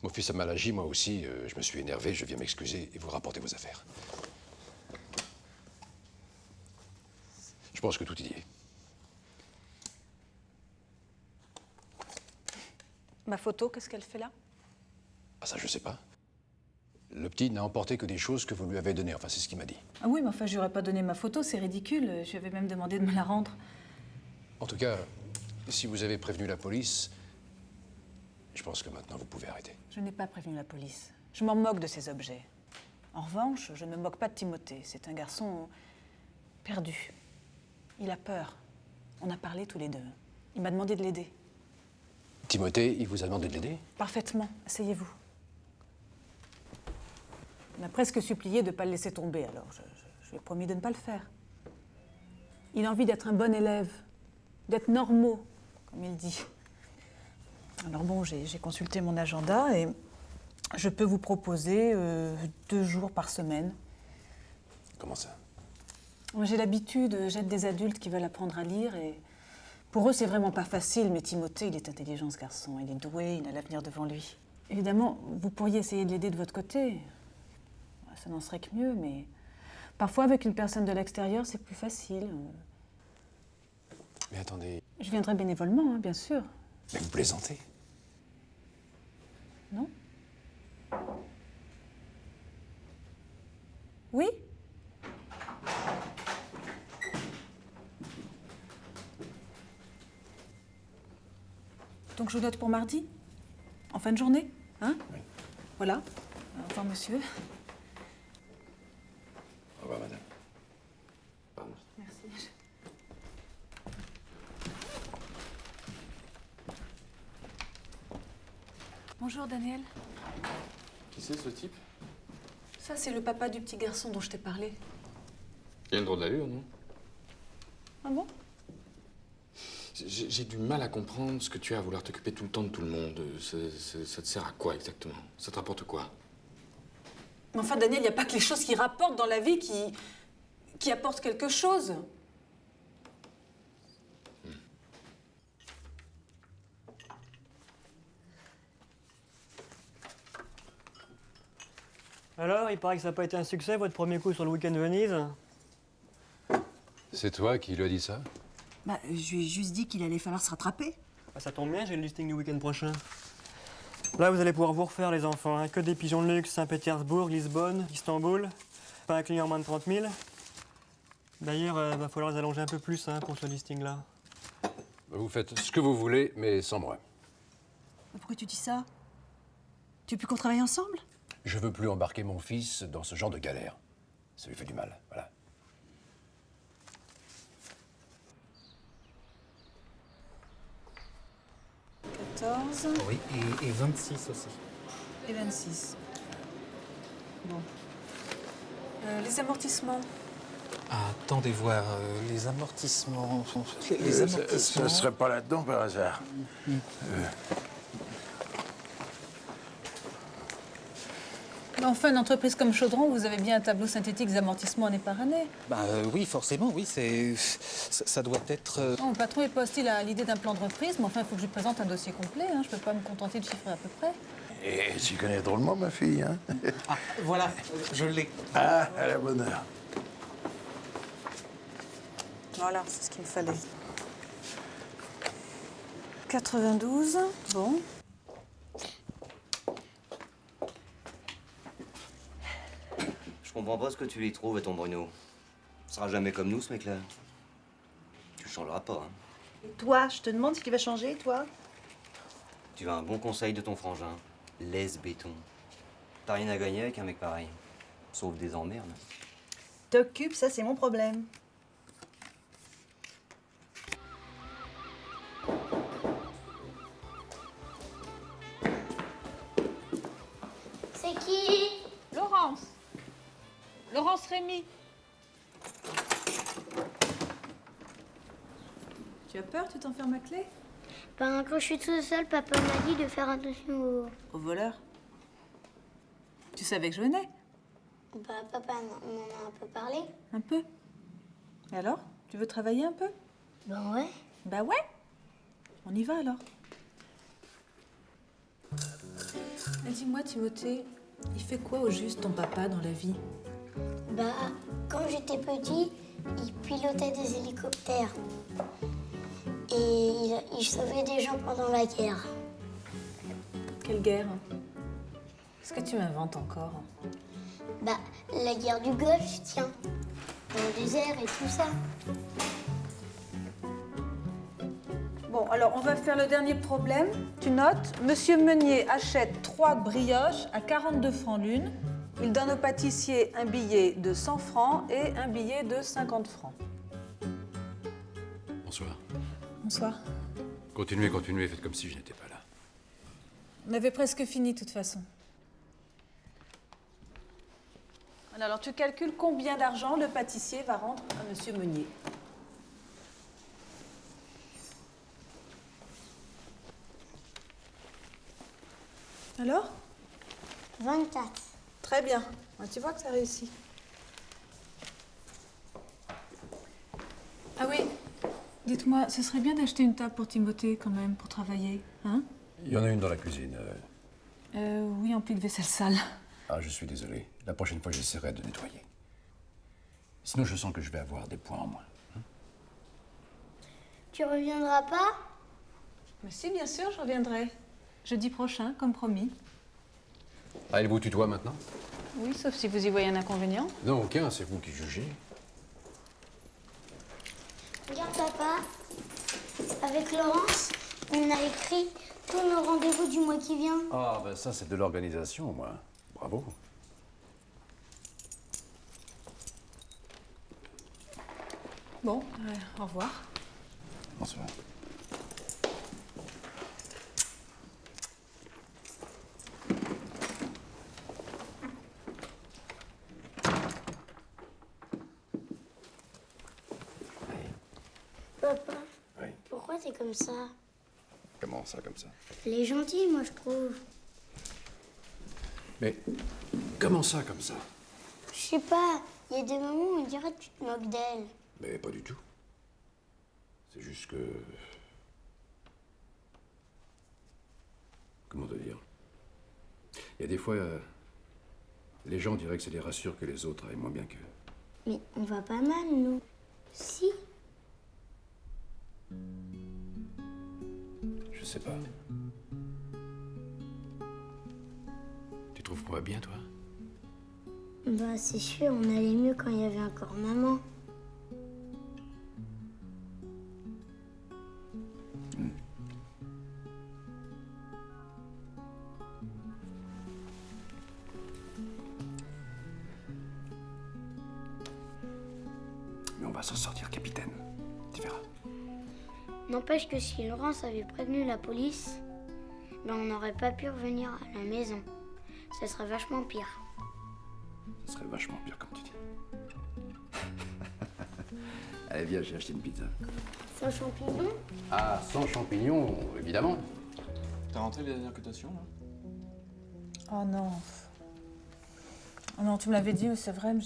Mon fils a mal agi, moi aussi, je me suis énervé, je viens m'excuser et vous rapporter vos affaires. Je pense que tout y est. Ma photo, qu'est-ce qu'elle fait là? Ah ça, je sais pas. Le petit n'a emporté que des choses que vous lui avez données, enfin c'est ce qu'il m'a dit. Ah oui, mais enfin, je lui aurais pas donné ma photo, c'est ridicule. Je lui avais même demandé de me la rendre. En tout cas, si vous avez prévenu la police, je pense que maintenant vous pouvez arrêter. Je n'ai pas prévenu la police. Je m'en moque de ces objets. En revanche, je ne me moque pas de Timothée. C'est un garçon perdu. Il a peur. On a parlé tous les deux. Il m'a demandé de l'aider. Timothée, il vous a demandé de l'aider? Parfaitement. Asseyez-vous. Il m'a presque supplié de ne pas le laisser tomber, alors je lui ai promis de ne pas le faire. Il a envie d'être un bon élève, d'être normaux, comme il dit. Alors bon, j'ai consulté mon agenda et je peux vous proposer 2 jours par semaine. Comment ça? J'ai l'habitude, j'aide des adultes qui veulent apprendre à lire et pour eux, c'est vraiment pas facile, mais Timothée, il est intelligent, ce garçon. Il est doué, il a l'avenir devant lui. Évidemment, vous pourriez essayer de l'aider de votre côté. Ça n'en serait que mieux, mais parfois, avec une personne de l'extérieur, c'est plus facile. Mais attendez... Je viendrai bénévolement, hein, bien sûr. Mais vous plaisantez? Non? Oui? Donc je note pour mardi? En fin de journée? Hein? Oui. Voilà. Au revoir, monsieur. Au revoir, madame. Pardon. Merci. Bonjour, Daniel. Qui c'est, ce type? Ça, c'est le papa du petit garçon dont je t'ai parlé. Il a une drôle d'allure, non? Ah bon? J'ai du mal à comprendre ce que tu as à vouloir t'occuper tout le temps de tout le monde. Ça te sert à quoi, exactement? Ça te rapporte quoi? Mais enfin, Daniel, il n'y a pas que les choses qui rapportent dans la vie qui apportent quelque chose. Alors, il paraît que ça n'a pas été un succès, votre premier coup sur le week-end Venise. C'est toi qui lui as dit ça? Bah, je lui ai juste dit qu'il allait falloir se rattraper. Ah, ça tombe bien, j'ai le listing du week-end prochain. Là, vous allez pouvoir vous refaire, les enfants. Hein. Que des pigeons de luxe, Saint-Pétersbourg, Lisbonne, Istanbul. Pas un client moins de 30 000. D'ailleurs, va falloir les allonger un peu plus hein, pour ce listing-là. Vous faites ce que vous voulez, mais sans moi. Pourquoi tu dis ça? Tu veux plus qu'on travaille ensemble? Je veux plus embarquer mon fils dans ce genre de galère. Ça lui fait du mal, voilà. Oui, et 26 aussi. Et 26. Bon. Les amortissements. Ah, attendez voir, les amortissements... Ça serait pas là-dedans par hasard. Enfin, une entreprise comme Chaudron, vous avez bien un tableau synthétique des amortissements année par année. Oui, forcément, oui, ça doit être... Mon patron n'est pas hostile à l'idée d'un plan de reprise, mais enfin, il faut que je lui présente un dossier complet. Hein. Je peux pas me contenter de chiffrer à peu près. Et tu connais drôlement ma fille, hein? Ah, voilà, je l'ai. Ah, à la bonne heure. Voilà, c'est ce qu'il me fallait. 92, bon. Je comprends pas ce que tu lui trouves, ton Bruno. Ce sera jamais comme nous, ce mec-là. Tu changeras pas, hein. Et toi, je te demande ce qui va changer, toi? Tu as un bon conseil de ton frangin. Laisse béton. T'as rien à gagner avec un mec pareil. Sauf des emmerdes. T'occupes, ça c'est mon problème. C'est qui? Laurence. Laurence Rémy. Tu as peur, tu t'enfermes à clé? Ben, quand je suis toute seule, papa m'a dit de faire attention Au voleur. Tu savais que je venais? Bah, papa m'en a un peu parlé. Un peu. Et alors? Tu veux travailler un peu? Ben ouais. Bah ouais. On y va alors. Dis-moi, Timothée, il fait quoi au juste ton papa dans la vie? Bah, quand j'étais petit, il pilotait des hélicoptères. Et il sauvait des gens pendant la guerre. Quelle guerre? Qu'est-ce que tu m'inventes encore? Bah, la guerre du Golfe, tiens. Dans le désert et tout ça. Bon, alors on va faire le dernier problème. Tu notes, Monsieur Meunier achète 3 brioches à 42 francs l'une. Il donne au pâtissier un billet de 100 francs et un billet de 50 francs. Bonsoir. Bonsoir. Continuez, faites comme si je n'étais pas là. On avait presque fini de toute façon. Alors tu calcules combien d'argent le pâtissier va rendre à Monsieur Meunier. Alors? 24. Très bien. Tu vois que ça réussit. Ah oui, dites-moi, ce serait bien d'acheter une table pour Timothée quand même, pour travailler, hein? Il y en a une dans la cuisine. Oui, en plus de vaisselle sale. Ah, je suis désolé. La prochaine fois, j'essaierai de nettoyer. Sinon, je sens que je vais avoir des points en moins. Tu reviendras pas? Mais si, bien sûr, je reviendrai. Jeudi prochain, comme promis. Ah, il vous tutoie maintenant? Oui, sauf si vous y voyez un inconvénient. Non, aucun, c'est vous qui jugez. Regarde, papa. Avec Laurence, on a écrit tous nos rendez-vous du mois qui vient. Ah, ben ça, c'est de l'organisation, moi. Bravo. Bon, au revoir. Bonsoir. Papa, pourquoi t'es comme ça? Comment ça, comme ça? Elle est gentille, moi, je trouve. Mais comment ça, comme ça? Je sais pas, il y a des moments où on dirait que tu te moques d'elle. Mais pas du tout. C'est juste que... Comment te dire? Il y a des fois... Les gens diraient que ça les rassure que les autres aillent moins bien qu'eux. Mais on va pas mal, nous. Si. Je sais pas. Tu trouves qu'on va bien, toi? Bah, c'est sûr, on allait mieux quand il y avait encore maman. Mais on va s'en sortir, capitaine. Tu verras. N'empêche que si Laurence avait prévenu la police, ben on n'aurait pas pu revenir à la maison. Ça serait vachement pire. Ça serait vachement pire, comme tu dis. Allez, viens, j'ai acheté une pizza. Sans champignons? Ah, sans champignons, évidemment. T'as rentré les dernières cotations, là? Oh non. Oh non, tu me l'avais dit, mais c'est vrai, mais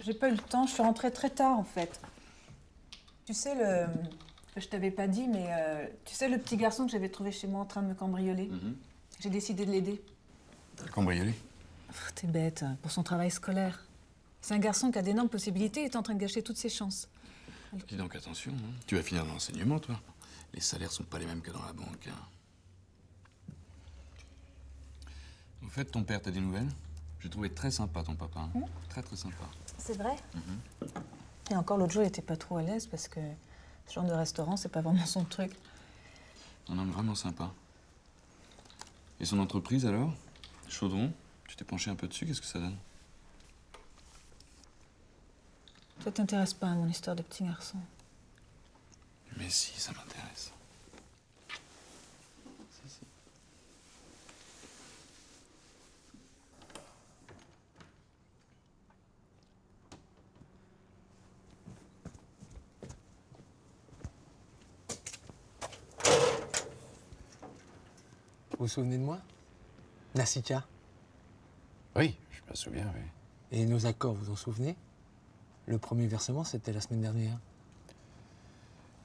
j'ai pas eu le temps. Je suis rentrée très tard, en fait. Tu sais, je t'avais pas dit, mais tu sais, le petit garçon que j'avais trouvé chez moi en train de me cambrioler, j'ai décidé de l'aider. T'as cambriolé? T'es bête, pour son travail scolaire. C'est un garçon qui a d'énormes possibilités et est en train de gâcher toutes ses chances. Dis donc attention, hein. Tu vas finir dans l'enseignement, toi. Les salaires sont pas les mêmes que dans la banque. Hein. En fait, ton père, t'as des nouvelles? J'ai trouvé très sympa ton papa. Hein. Très très sympa. C'est vrai. Et encore l'autre jour, il était pas trop à l'aise parce que ce genre de restaurant, c'est pas vraiment son truc. Un homme vraiment sympa. Et son entreprise alors? Chaudron? Tu t'es penché un peu dessus, qu'est-ce que ça donne? Toi, t'intéresses pas à mon histoire de petit garçon. Mais si, ça m'intéresse. Si. Vous vous souvenez de moi? Nassika? Oui, je me souviens, oui. Et nos accords, vous en souvenez? Le premier versement, c'était la semaine dernière.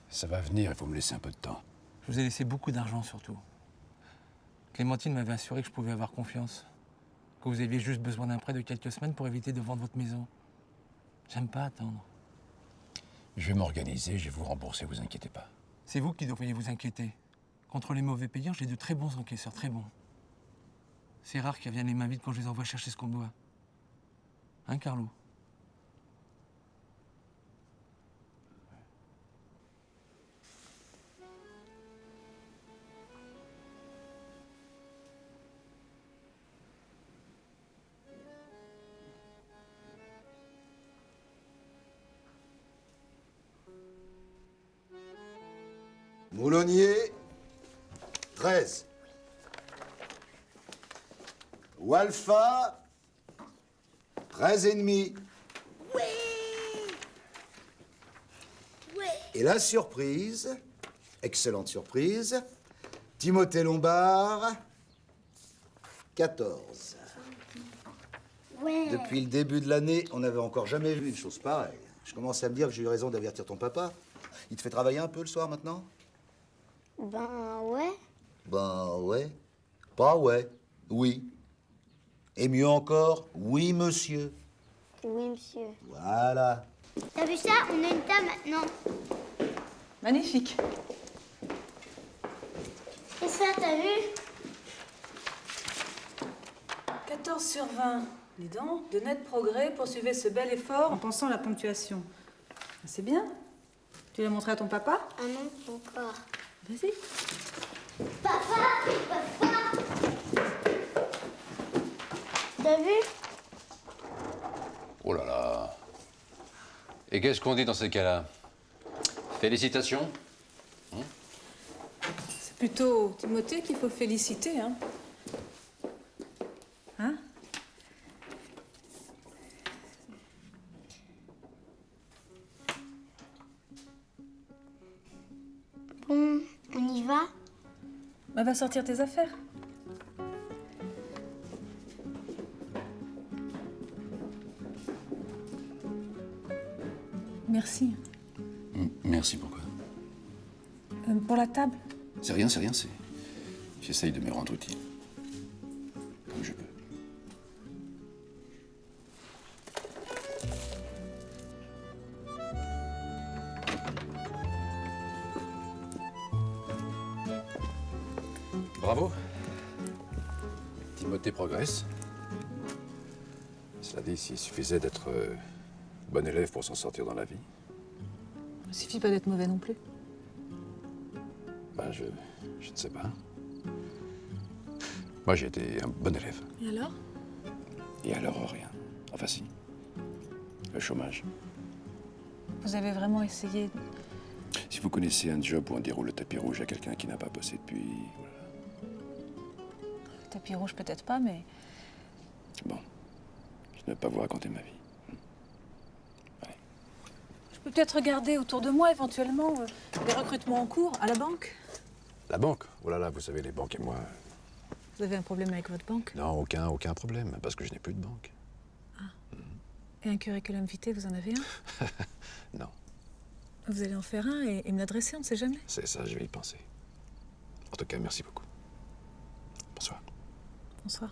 Ça va venir, il faut me laisser un peu de temps. Je vous ai laissé beaucoup d'argent, surtout. Clémentine m'avait assuré que je pouvais avoir confiance. Que vous aviez juste besoin d'un prêt de quelques semaines pour éviter de vendre votre maison. J'aime pas attendre. Je vais m'organiser, je vais vous rembourser, vous inquiétez pas. C'est vous qui devriez vous inquiéter. Contre les mauvais payeurs, j'ai de très bons encaisseurs, très bons. C'est rare qu'ils reviennent les mains vides quand je les envoie chercher ce qu'on doit. Hein, Carlo? Moulonnier, 13. Walfa, 13,5. Oui. Oui. Et la surprise, excellente surprise, Timothée Lombard, 14. Ouais. Depuis le début de l'année, on n'avait encore jamais vu une chose pareille. Je commence à me dire que j'ai eu raison d'avertir ton papa. Il te fait travailler un peu le soir maintenant? Ben ouais. Ben ouais. Pas ouais. Oui. Et mieux encore, oui monsieur. Oui, monsieur. Voilà. T'as vu ça? On a une table maintenant. Magnifique. Et ça, t'as vu? 14 sur 20. Dis donc, de nets progrès, poursuivez ce bel effort en pensant à la ponctuation. C'est bien. Tu l'as montré à ton papa? Ah non, pas encore. Vas-y. Papa! T'as vu? Oh là là. Et qu'est-ce qu'on dit dans ces cas-là? Félicitations. C'est plutôt Timothée qu'il faut féliciter, hein? Hein? Bon, on y va? Bah, va sortir tes affaires. Merci. Merci, pourquoi? Pour la table. C'est rien, c'est... J'essaye de me rendre utile. Comme je peux. bravo. Timothée progresse. Cela dit, s'il suffisait d'être bon élève pour s'en sortir dans la vie. Il suffit pas d'être mauvais non plus. Ben, je ne sais pas. Moi, j'ai été un bon élève. Et alors? Et alors, rien. Enfin, si. Le chômage. Vous avez vraiment essayé? Si vous connaissez un job où on déroule le tapis rouge à quelqu'un qui n'a pas bossé depuis... Voilà. Le tapis rouge, peut-être pas, mais... Bon. Je ne vais pas vous raconter ma vie. Je peux peut-être regarder autour de moi, éventuellement, des recrutements en cours à la banque. La banque? Oh là là, vous savez, les banques et moi... Vous avez un problème avec votre banque? Non, aucun problème, parce que je n'ai plus de banque. Et un curriculum vitae, vous en avez un? Non. Vous allez en faire un et me l'adresser, on ne sait jamais. C'est ça, je vais y penser. En tout cas, merci beaucoup. Bonsoir. Bonsoir.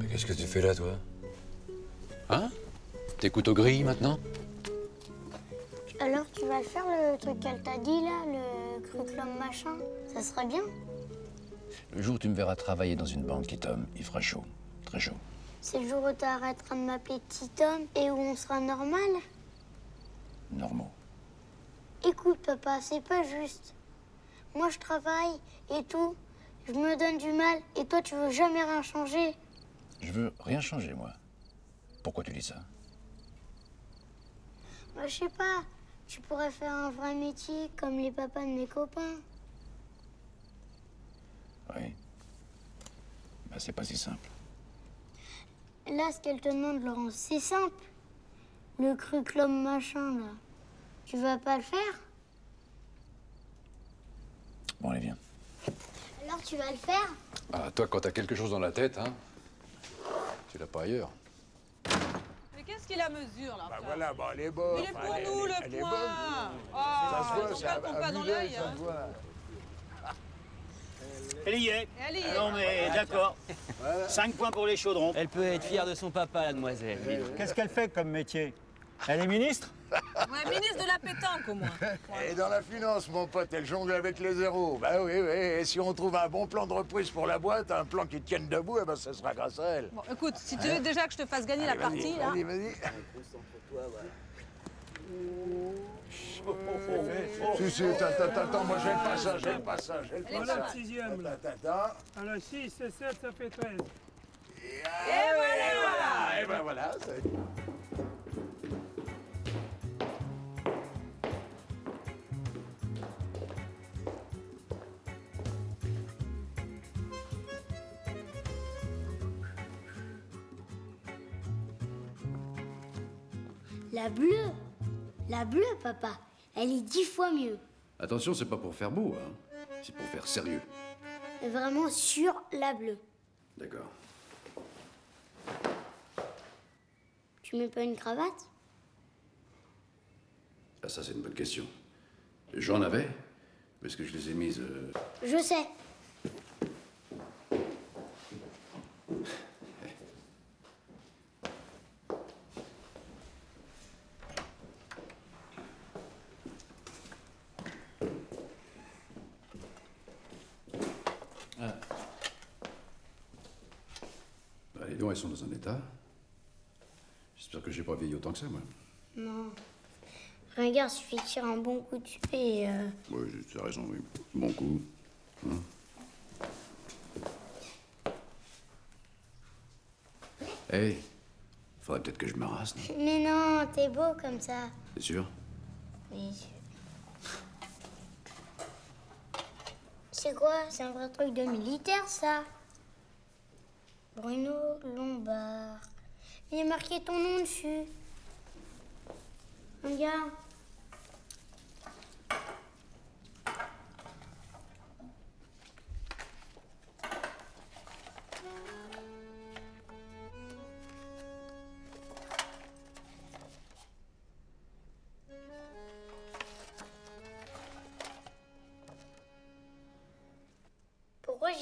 Qu'est-ce que tu fais là, toi? Hein? T'écoutes au gris, maintenant? Alors, tu vas faire le truc qu'elle t'a dit, là, le curriculum machin? Ça serait bien. Le jour où tu me verras travailler dans une banque, petit homme, il fera chaud. Très chaud. C'est le jour où t'arrêteras de m'appeler petit homme et où on sera normal. Normaux. Écoute, papa, c'est pas juste. Moi, je travaille et tout. Je me donne du mal et toi, tu veux jamais rien changer. Je veux rien changer, moi. Pourquoi tu dis ça? Moi, je sais pas. Tu pourrais faire un vrai métier comme les papas de mes copains. Oui. Ben, c'est pas si simple. Là, ce qu'elle te demande, Laurence, c'est simple. Le curriculum machin, là. Tu vas pas le faire? Bon, allez, viens. Alors, tu vas le faire? Ah, toi, quand t'as quelque chose dans la tête, hein, tu l'as pas ailleurs. Mais qu'est-ce qu'il a mesure, là? Bah voilà, bon, elle est bonne. Il est pour nous, elle le est point. bonne. Ah, Ça se voit, ils ont c'est pas le compas dans l'œil, ça hein. se voit. Elle y est. Elle y est. Non mais d'accord. 5 points pour les chaudrons. Elle peut être fière de son papa, la demoiselle. Qu'est-ce qu'elle fait comme métier? Elle est ministre? Ouais, ministre de la pétanque, au moins. Et dans la finance, mon pote, elle jongle avec les zéros. Bah oui, oui. Et si on trouve un bon plan de reprise pour la boîte, un plan qui tienne debout, eh ben, ça sera grâce à elle. Bon, écoute, si tu veux déjà que je te fasse gagner la partie, là... Vas-y, vas-y. Si, attends, moi j'ai le passage, j'ai le passage. Voilà le sixième, là. Attends. Alors 6 et 7, ça fait 13. Et voilà. Et ben voilà. La bleue, papa. Elle est 10 fois mieux. Attention, c'est pas pour faire beau, hein. C'est pour faire sérieux. Mais vraiment sur la bleue. D'accord. Tu mets pas une cravate? Ah, ça, c'est une bonne question. J'en avais, parce que je les ai mises... Je sais. Les dents, elles sont dans un état. J'espère que j'ai pas vieilli autant que ça, moi. Non. Regarde, suffit de tirer un bon coup de pied et... Oui, tu as raison, oui. Bon coup. Hein? Hey, faudrait peut-être que je me rase, non? Mais non, t'es beau comme ça. C'est sûr? Oui. C'est quoi? C'est un vrai truc de militaire, ça. Bruno Lombard. Il y a marqué ton nom dessus. Regarde.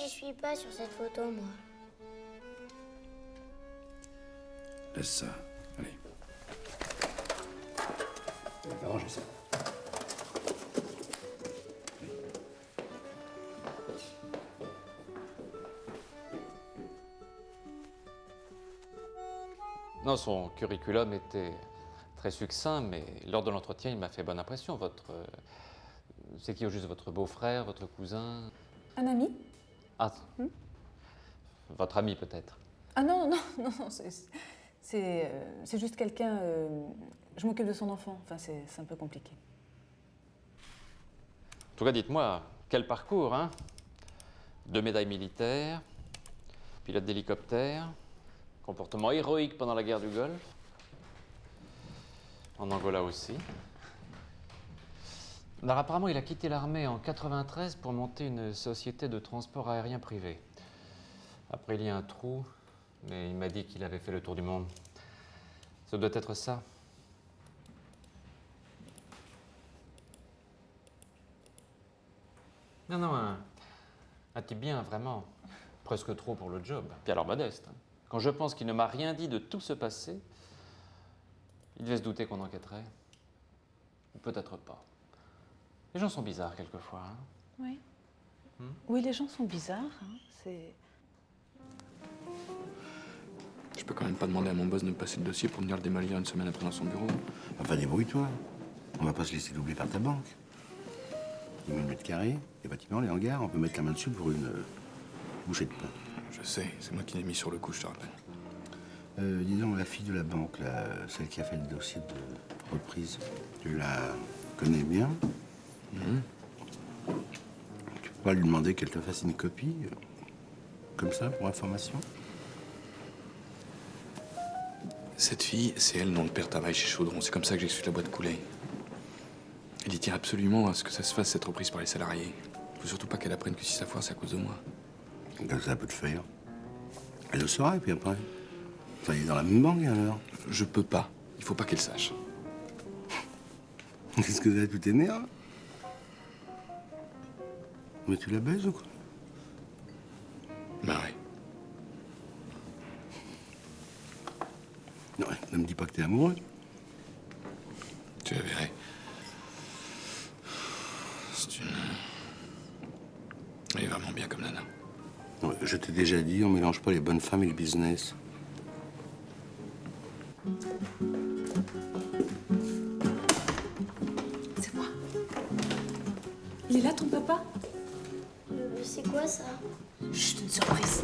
j'y suis pas sur cette photo, moi. Laisse ça. Allez. On va ranger ça. Non, son curriculum était très succinct, mais lors de l'entretien, il m'a fait bonne impression. C'est qui au juste votre beau-frère, votre cousin? Un ami? Ah, votre ami peut-être. Ah non, non, non, non, c'est juste quelqu'un... je m'occupe de son enfant, enfin c'est un peu compliqué. En tout cas, dites-moi, quel parcours, hein? 2 médailles militaires, pilote d'hélicoptère, comportement héroïque pendant la guerre du Golfe, en Angola aussi. Alors apparemment, il a quitté l'armée en 93 pour monter une société de transport aérien privé. Après, il y a un trou, mais il m'a dit qu'il avait fait le tour du monde. Ça doit être ça. Non, non, un type bien, vraiment. Presque trop pour le job. Puis alors modeste. Quand je pense qu'il ne m'a rien dit de tout ce passé, il devait se douter qu'on enquêterait. Ou peut-être pas. Les gens sont bizarres quelquefois. Hein. Oui. Oui, les gens sont bizarres. Hein. C'est... Je peux quand même pas demander à mon boss de me passer le dossier pour venir le démolir une semaine après dans son bureau. Enfin, débrouille-toi. On va pas se laisser doubler par ta banque. 10 000 mètres carrés, les bâtiments, les hangars, on peut mettre la main dessus pour une bouchée de pain. Je sais, c'est moi qui l'ai mis sur le coup, je te rappelle. Dis donc, la fille de la banque, là, celle qui a fait le dossier de reprise, tu la connais bien? Tu peux pas lui demander qu'elle te fasse une copie, comme ça, pour information? Cette fille, c'est elle dont le père travaille chez Chaudron. C'est comme ça que j'ai su la boîte couler. Elle y tient absolument à ce que ça se fasse, cette reprise par les salariés. Faut surtout pas qu'elle apprenne que si ça foire, c'est à cause de moi. Comme ça peut te faire. Elle le saura, et puis après. Ça y est dans la même banque, alors? Je peux pas. Il faut pas qu'elle sache. Qu'est-ce que ça, tu t'énerves? Mais tu la baises ou quoi? Bah ouais. Non, ne me dis pas que t'es amoureux. Tu la verrais. C'est une... Elle est vraiment bien comme nana. Ouais, je t'ai déjà dit, on mélange pas les bonnes femmes et le business. C'est moi. Il est là, ton papa? C'est quoi ça? Chut, une surprise.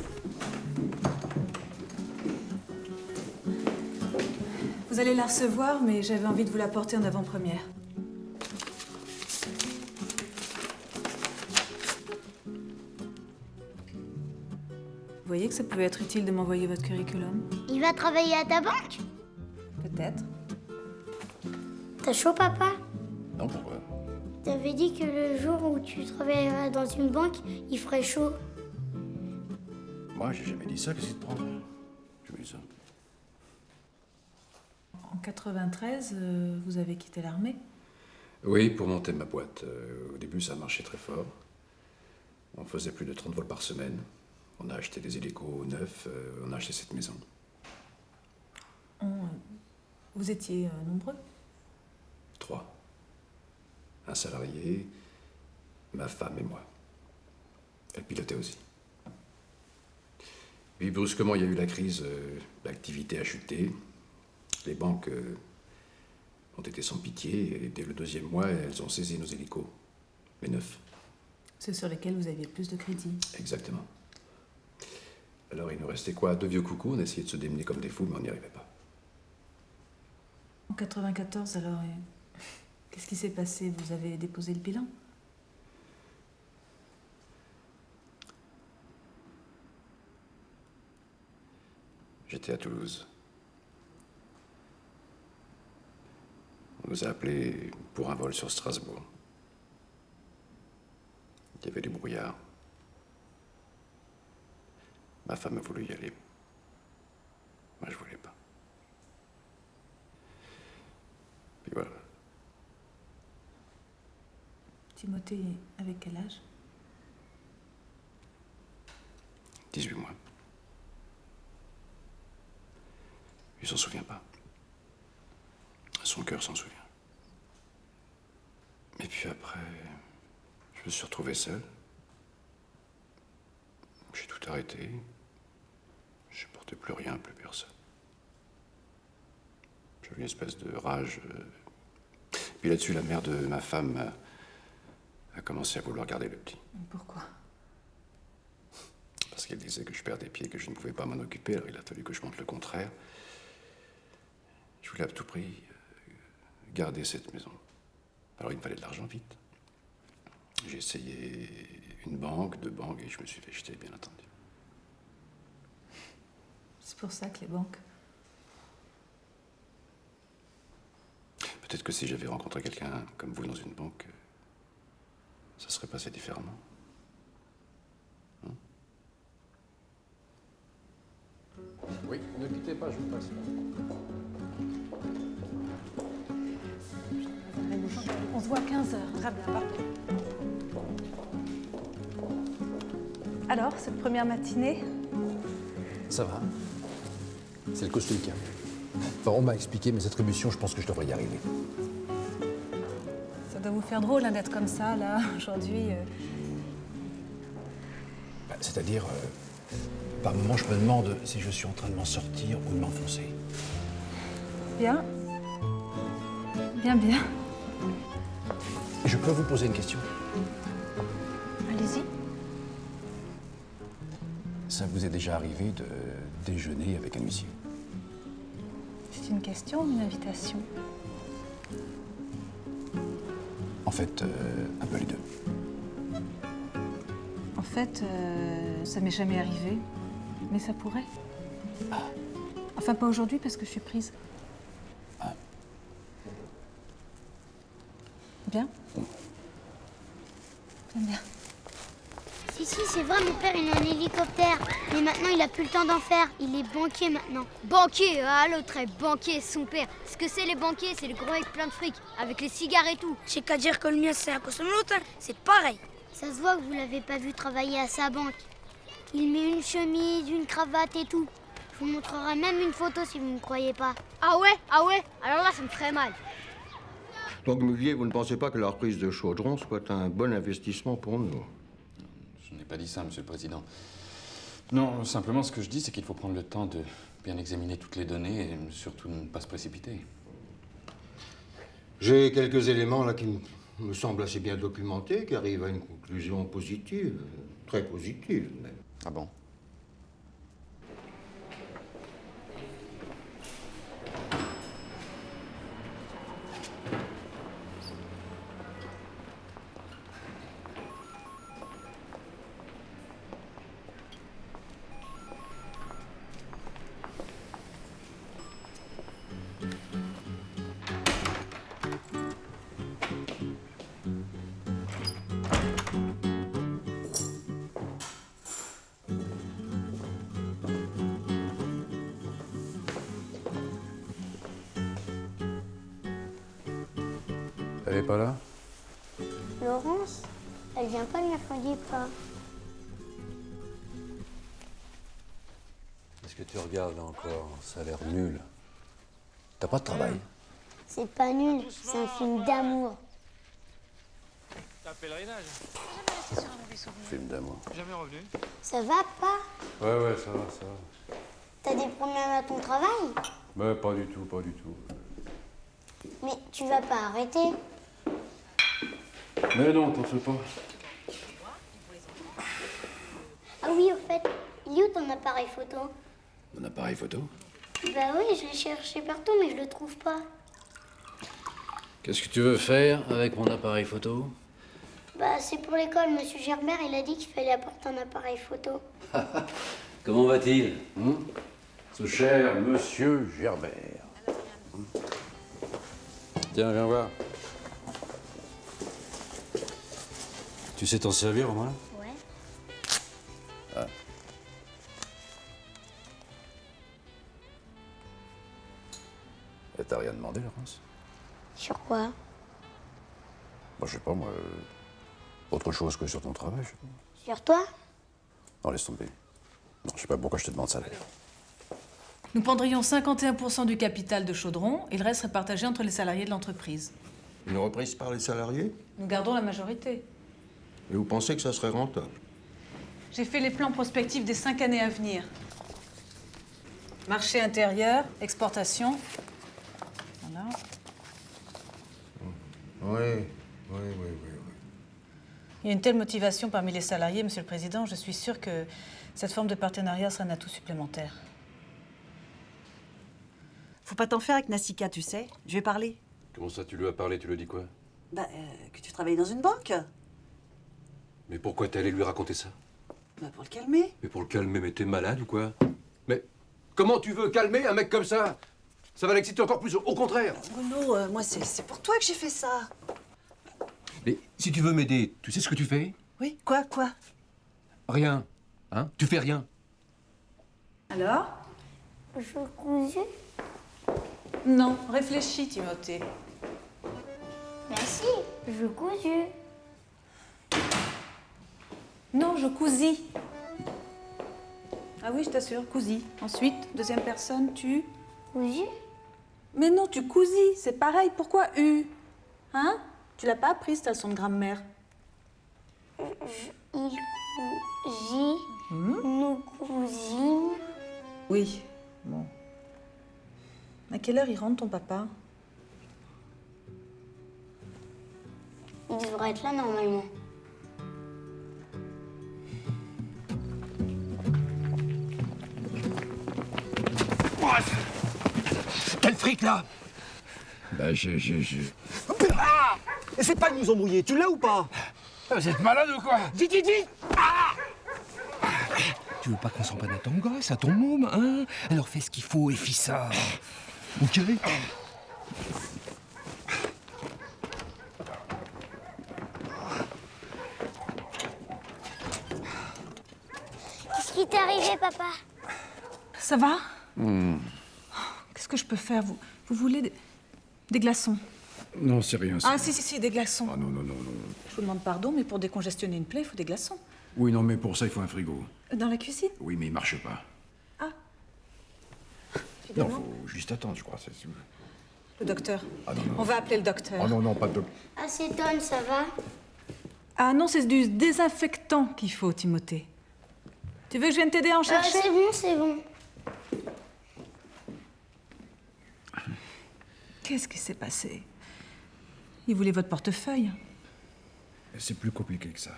Vous allez la recevoir, mais j'avais envie de vous la porter en avant-première. Vous voyez que ça pouvait être utile de m'envoyer votre curriculum? Il va travailler à ta banque? Peut-être. T'as chaud, papa? Non, pourquoi? T'avais dit que le jour où tu travailleras dans une banque, il ferait chaud. Moi, j'ai jamais dit ça. Qu'est-ce qui te prend? J'ai vu ça. En 93, vous avez quitté l'armée? Oui, pour monter ma boîte. Au début, ça marchait très fort. On faisait plus de 30 vols par semaine. On a acheté des hélicos neufs. On a acheté cette maison. Vous étiez nombreux? 3. Un salarié, ma femme et moi. Elle pilotait aussi. Puis brusquement, il y a eu la crise. L'activité a chuté. Les banques ont été sans pitié. Et dès le 2e mois, elles ont saisi nos hélicos. Les neufs. Ceux sur lesquels vous aviez le plus de crédit. Exactement. Alors, il nous restait quoi? 2 vieux coucous. On essayait de se démener comme des fous, mais on n'y arrivait pas. En 94, alors, qu'est-ce qui s'est passé? Vous avez déposé le bilan? J'étais à Toulouse. On nous a appelés pour un vol sur Strasbourg. Il y avait du brouillard. Ma femme a voulu y aller. Moi, je voulais pas. Puis voilà. Timothée, avec quel âge? 18 mois. Il s'en souvient pas. Son cœur s'en souvient. Et puis après, je me suis retrouvé seul. J'ai tout arrêté. Je ne portais plus rien, plus personne. J'avais une espèce de rage. Puis là-dessus, la mère de ma femme a commencé à vouloir garder le petit. Pourquoi? Parce qu'elle disait que je perdais pied, que je ne pouvais pas m'en occuper. Alors il a fallu que je montre le contraire. Je voulais à tout prix garder cette maison. Alors il me fallait de l'argent vite. J'ai essayé une banque, 2 banques, et je me suis fait jeter, bien entendu. C'est pour ça que les banques... Peut-être que si j'avais rencontré quelqu'un comme vous dans une banque, ça serait passé différemment. Hein? Oui, ne quittez pas, je vous passe. On se voit à 15h. Très bien, parfait. Alors, cette première matinée? Ça va. C'est le costume qui a. Enfin, on m'a expliqué mes attributions, je pense que je devrais y arriver. Ça doit vous faire drôle hein, d'être comme ça, là, aujourd'hui. C'est-à-dire, par moments, je me demande si je suis en train de m'en sortir ou de m'enfoncer. Bien. Bien, bien. Je peux vous poser une question? Allez-y. Ça vous est déjà arrivé de déjeuner avec un huissier? C'est une question ou une invitation? En fait, un peu les deux. En fait, ça m'est jamais arrivé, mais ça pourrait. Enfin, pas aujourd'hui parce que je suis prise. Bien? Bien, bien. Si, c'est vrai, mon père, il a un hélicoptère. Mais maintenant, il a plus le temps d'en faire. Il est banquier maintenant. Banquier? Ah, l'autre est banquier, son père. Ce que c'est les banquiers, c'est les gros avec plein de fric, avec les cigares et tout. J'ai qu'à dire que le mien, c'est un cosmonaute, hein. C'est pareil. Ça se voit que vous l'avez pas vu travailler à sa banque. Il met une chemise, une cravate et tout. Je vous montrerai même une photo si vous ne me croyez pas. Ah ouais? Alors là, ça me ferait mal. Donc, Mulier, vous ne pensez pas que la reprise de Chaudron soit un bon investissement pour nous? Je n'ai pas dit ça, Monsieur le Président. Non, simplement, ce que je dis, c'est qu'il faut prendre le temps de bien examiner toutes les données et surtout ne pas se précipiter. J'ai quelques éléments là qui me semblent assez bien documentés, qui arrivent à une conclusion positive, très positive même. Ah bon? Elle est pas là? Laurence, elle vient pas le mercredi, pas. Qu'est-ce que tu regardes encore? Ça a l'air nul. T'as pas de travail? C'est pas nul, c'est un film d'amour. Un pèlerinage. Film d'amour. Jamais revenu. Ça va pas? Ouais, ça va. T'as des problèmes à ton travail? Mais pas du tout, pas du tout. Mais tu vas pas arrêter? Mais non, t'en fais pas. Ah oui, au fait, il est où ton appareil photo? Mon appareil photo? Bah oui, je l'ai cherché partout, mais je le trouve pas. Qu'est-ce que tu veux faire avec mon appareil photo? Bah c'est pour l'école, Monsieur Gerbert, il a dit qu'il fallait apporter un appareil photo. Comment va-t-il? Ce cher Monsieur Gerbert. Tiens, viens voir. Tu sais t'en servir au moins? Ouais. Ah. T'as rien demandé, Laurence? Sur quoi? Bah, je sais pas, moi. Autre chose que sur ton travail, je sais pas. Sur toi? Non, laisse tomber. Je sais pas pourquoi je te demande ça d'ailleurs. Nous prendrions 51% du capital de Chaudron et le reste serait partagé entre les salariés de l'entreprise. Une reprise par les salariés? Nous gardons la majorité. Et vous pensez que ça serait rentable? J'ai fait les plans prospectifs des 5 années à venir. Marché intérieur, exportation. Voilà. Oui. Il y a une telle motivation parmi les salariés, Monsieur le Président, je suis sûre que cette forme de partenariat sera un atout supplémentaire. Faut pas t'en faire avec Nassika, tu sais. Je vais parler. Comment ça, tu lui as parlé? Tu lui as dit quoi? Que tu travailles dans une banque. Mais pourquoi t'es allé lui raconter ça? Pour le calmer. Mais pour le calmer, mais t'es malade ou quoi? Mais comment tu veux calmer un mec comme ça? Ça va l'exciter encore plus, au contraire. Bruno, moi, c'est pour toi que j'ai fait ça. Mais si tu veux m'aider, tu sais ce que tu fais? Oui, quoi? Rien. Hein? Tu fais rien. Alors? Je cousu. Non, réfléchis, Timothée. Merci, je cousu. Non, je cousis. Ah oui, je t'assure, cousis. Ensuite, deuxième personne, tu... Cousu. Mais non, tu cousis, c'est pareil. Pourquoi U? Hein? Tu l'as pas appris, cette leçon de grammaire. Il cousit. Nous cousines. Oui, bon. À quelle heure il rentre, ton papa? Il devrait être là normalement. Quel fric, là? Ben, Ah! Essaie pas de nous embrouiller, tu l'as ou pas? Vous êtes malade ou quoi? Vite! Ah! Tu veux pas qu'on s'en prenne à ton gosse, à ton môme, hein? Alors fais ce qu'il faut et fis ça. Ok? Qu'est-ce qui t'est arrivé, papa? Ça va? Qu'est-ce que je peux faire? Vous voulez des glaçons? Non, c'est rien. Ah, si, des glaçons. Ah non. Je vous demande pardon, mais pour décongestionner une plaie, il faut des glaçons. Oui, non, mais pour ça, il faut un frigo. Dans la cuisine? Oui, mais il marche pas. Ah. Non, Évidemment. faut juste attendre, je crois. Le docteur. Ah non. On va appeler le docteur. Ah non, pas de docteur. Acétone, ça va? Ah non, c'est du désinfectant qu'il faut, Timothée. Tu veux que je vienne t'aider à en chercher? C'est bon. Qu'est-ce qui s'est passé? Il voulait votre portefeuille. C'est plus compliqué que ça.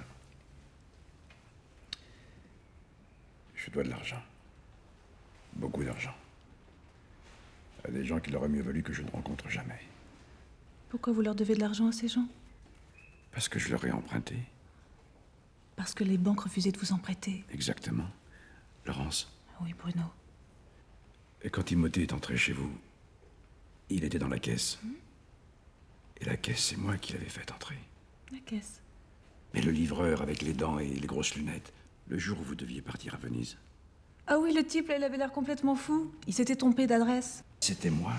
Je dois de l'argent. Beaucoup d'argent. À des gens qu'il aurait mieux valu que je ne rencontre jamais. Pourquoi vous leur devez de l'argent à ces gens? Parce que je leur ai emprunté. Parce que les banques refusaient de vous en prêter. Exactement. Laurence. Oui, Bruno. Et quand Timothée est entré chez vous, il était dans la caisse. Et la caisse, c'est moi qui l'avais fait entrer. La caisse. Mais le livreur avec les dents et les grosses lunettes, le jour où vous deviez partir à Venise, Ah oui, le type, là, il avait l'air complètement fou. Il s'était trompé d'adresse. c'était moi.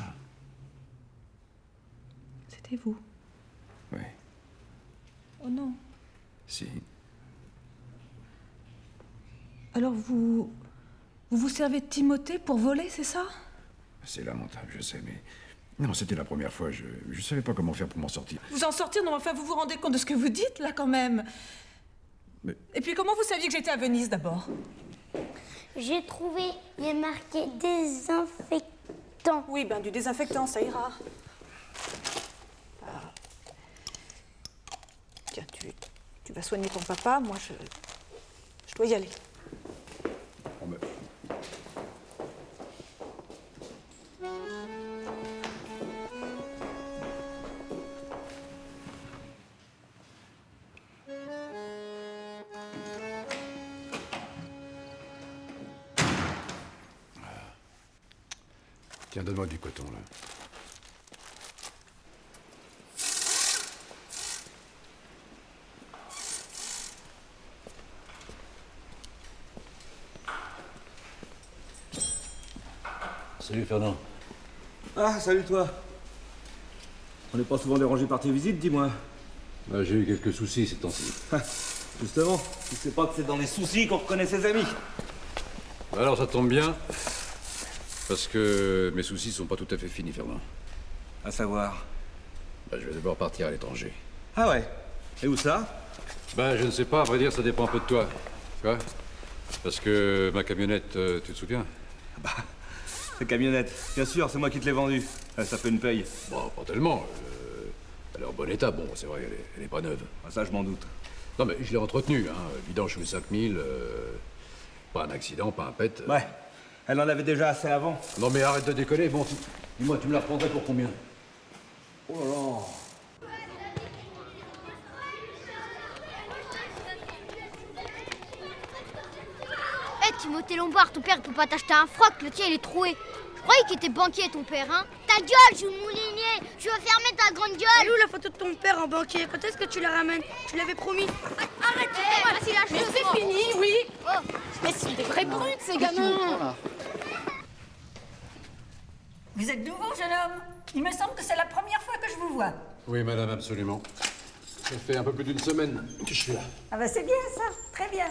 C'était vous. Oui. Oh non. Si. Alors vous vous servez de Timothée pour voler, c'est ça? C'est lamentable, je sais, mais... Non, c'était la première fois, je savais pas comment faire pour m'en sortir. Vous en sortir? Non, enfin, vous vous rendez compte de ce que vous dites, là, quand même? Mais... Et puis, comment vous saviez que j'étais à Venise, d'abord? J'ai trouvé, il est marqué désinfectant. Oui, ben du désinfectant, ça ira. Ah. Tiens, tu vas soigner ton papa, moi je dois y aller. Oh, mais... Tiens, donne-moi du coton, là. Salut Fernand. Ah, salut toi. On n'est pas souvent dérangé par tes visites, dis-moi. Bah, j'ai eu quelques soucis ces temps-ci. Justement, tu sais pas que c'est dans les soucis qu'on reconnaît ses amis. Alors ça tombe bien, parce que mes soucis sont pas tout à fait finis, Fernand. À savoir? Je vais devoir partir à l'étranger. Ah ouais? Et où ça? Je ne sais pas, à vrai dire, ça dépend un peu de toi. Tu vois? Parce que ma camionnette, tu te souviens? La camionnette, bien sûr, c'est moi qui te l'ai vendue. Ça fait une paye. Bon, pas tellement. Elle est en bon état, bon, c'est vrai, elle est pas neuve. Ah, ça, je m'en doute. Non, mais je l'ai entretenue, hein. Vidange sous 5000, pas un accident, pas un pet. Ouais, elle en avait déjà assez avant. Non, mais arrête de déconner, bon, dis-moi, tu me la reprendrais pour combien? Oh là là. Timothée Lombard, ton père il peut pas t'acheter un froc, le tien il est troué. Je croyais qu'il était banquier ton père, hein. Ta gueule, je moulinier. Tu veux fermer ta grande gueule. Elle est où la photo de ton père en banquier? Quand est-ce que tu la ramènes? Tu l'avais promis. Arrête, vas-y, lâche-le. Mais c'est fini, oui. Oh. Mais c'est des vrais brutes, ces gamins. Vous êtes nouveau, jeune homme? Il me semble que c'est la première fois que je vous vois. Oui, madame, absolument. Ça fait un peu plus d'une semaine que je suis là. Ah bah c'est bien ça, très bien.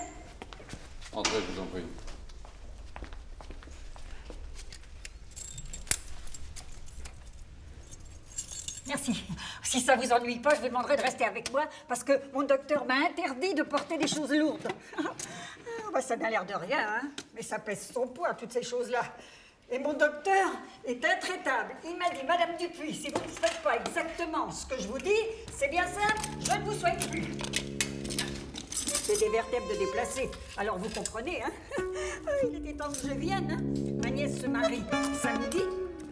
Entrez, je vous en prie. Merci. Si ça vous ennuie pas, je vous demanderai de rester avec moi parce que mon docteur m'a interdit de porter des choses lourdes. Ça n'a l'air de rien, hein, mais ça pèse son poids, toutes ces choses-là. Et mon docteur est intraitable. Il m'a dit, Madame Dupuis, si vous ne faites pas exactement ce que je vous dis, c'est bien simple, je ne vous souhaite plus. C'est des vertèbres de déplacer. Alors vous comprenez, hein? Il était temps que je vienne. Hein? Ma nièce se marie samedi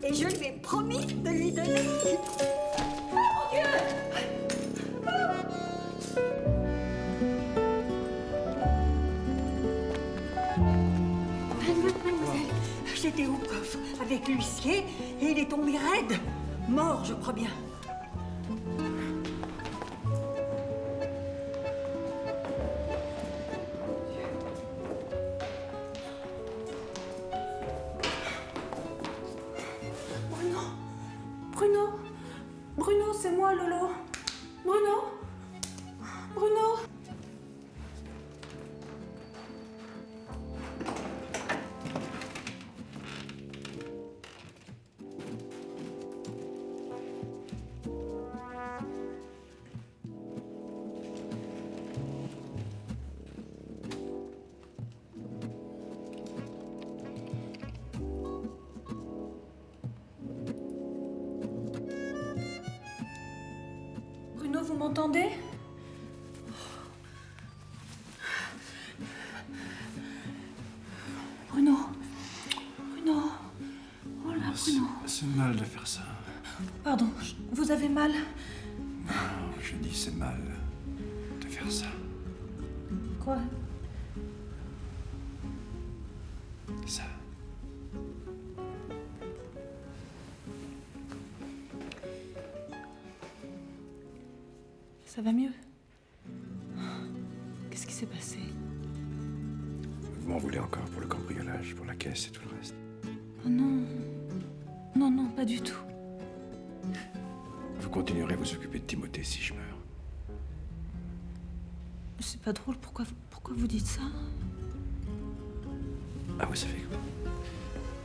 et je lui ai promis de lui donner. Oh mon Dieu! Mademoiselle, j'étais au coffre avec l'huissier et il est tombé raide. Mort, je crois bien. Bruno, c'est moi, Lolo. Bruno? Bruno? Bruno, vous m'entendez? Bruno. Bruno. Oh là, Bruno. C'est mal de faire ça. Pardon, vous avez mal? Non, je dis c'est mal de faire ça. Quoi? Ça. Ça va mieux? Qu'est-ce qui s'est passé? Vous m'en voulez encore pour le cambriolage, pour la caisse et tout le reste? Oh non. Non, non, pas du tout. Vous continuerez à vous occuper de Timothée si je meurs. C'est pas drôle, pourquoi vous dites ça? Ah, vous savez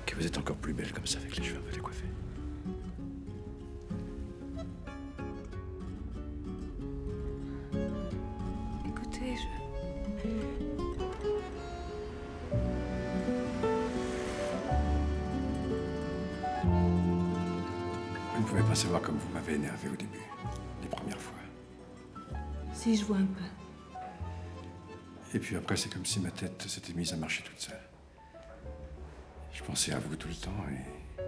que vous êtes encore plus belle comme ça avec les cheveux un peu décoiffés. Écoutez, Vous ne pouvez pas savoir comme vous m'avez énervé au début, les premières fois. Si, je vois un peu. Et puis après, c'est comme si ma tête s'était mise à marcher toute seule. Je pensais à vous tout le temps et...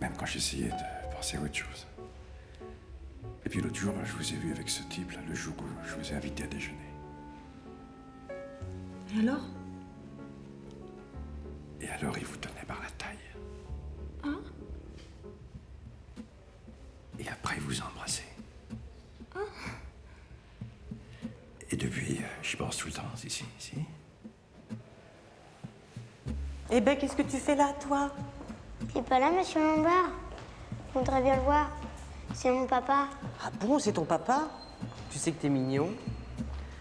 même quand j'essayais de penser à autre chose. Et puis l'autre jour, je vous ai vu avec ce type, là, le jour où je vous ai invité à déjeuner. Et alors? Et alors, il vous tenait par la taille. Hein? Et après, il vous a embrassé. Et depuis, j'y pense tout le temps, si. Eh ben, qu'est-ce que tu fais là, toi? Il est pas là, monsieur Lombard. Je voudrais bien le voir. C'est mon papa. Ah bon, c'est ton papa? Tu sais que t'es mignon.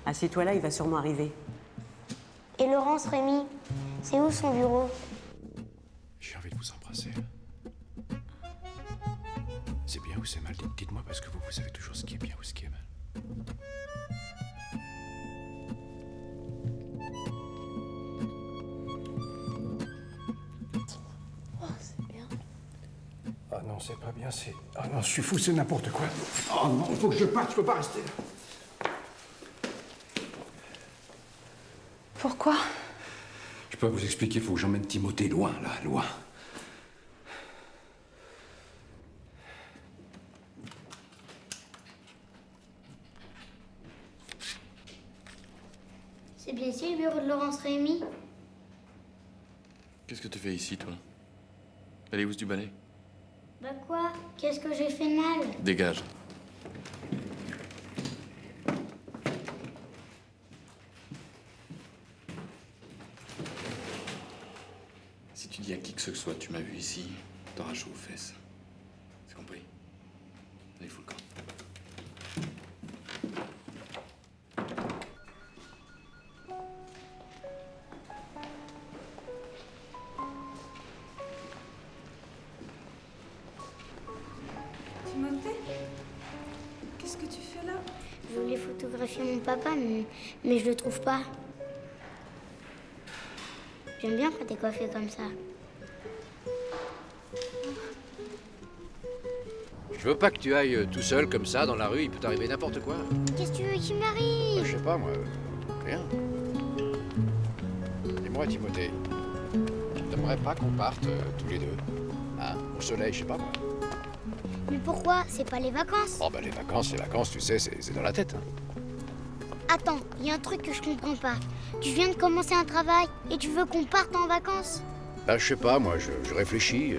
Assieds-toi là, il va sûrement arriver. Et Laurence Rémy, c'est où son bureau? J'ai envie de vous embrasser. C'est bien ou c'est mal? Dites-moi, parce que vous savez toujours ce qui est bien ou ce qui est mal. Oh, c'est bien. Ah non, c'est pas bien, c'est... Ah non, je suis fou, c'est n'importe quoi. Oh non, il faut que je parte, je peux pas rester là. Pourquoi? Je peux pas vous expliquer, il faut que j'emmène Timothée loin, là, loin. C'est bien ici le bureau de Laurence Rémy? Qu'est-ce que tu fais ici, toi? Elle est où du balai? Bah quoi? Qu'est-ce que j'ai fait de mal? Dégage. Si tu dis à qui que ce soit, tu m'as vu ici, t'auras chaud aux fesses. C'est compris? Allez, fous le camp. Timothée? Qu'est-ce que tu fais là? Je voulais photographier mon papa, mais je le trouve pas. J'aime bien quand t'es coiffé comme ça. Je veux pas que tu ailles tout seul comme ça dans la rue, il peut t'arriver n'importe quoi. Qu'est-ce que tu veux qu'il m'arrive? Je sais pas, moi. Rien. Dis-moi, Timothée, t'aimerais pas qu'on parte tous les deux? Hein? Au soleil, je sais pas, moi. Mais pourquoi? C'est pas les vacances? Oh, bah, les vacances, tu sais, c'est dans la tête. Hein. Attends, il y a un truc que je comprends pas. Tu viens de commencer un travail et tu veux qu'on parte en vacances? Bah, je sais pas, moi, je réfléchis.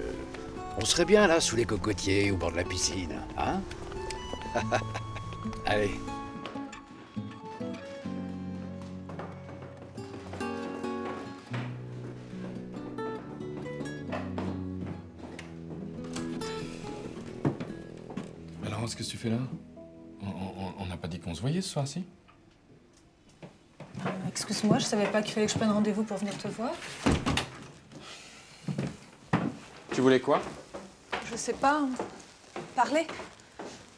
On serait bien là, sous les cocotiers, au bord de la piscine, hein? Allez. Alors, qu'est-ce que tu fais là? On n'a pas dit qu'on se voyait ce soir-ci? Excuse-moi, je savais pas qu'il fallait que je prenne rendez-vous pour venir te voir. Tu voulais quoi? Je sais pas. Parler?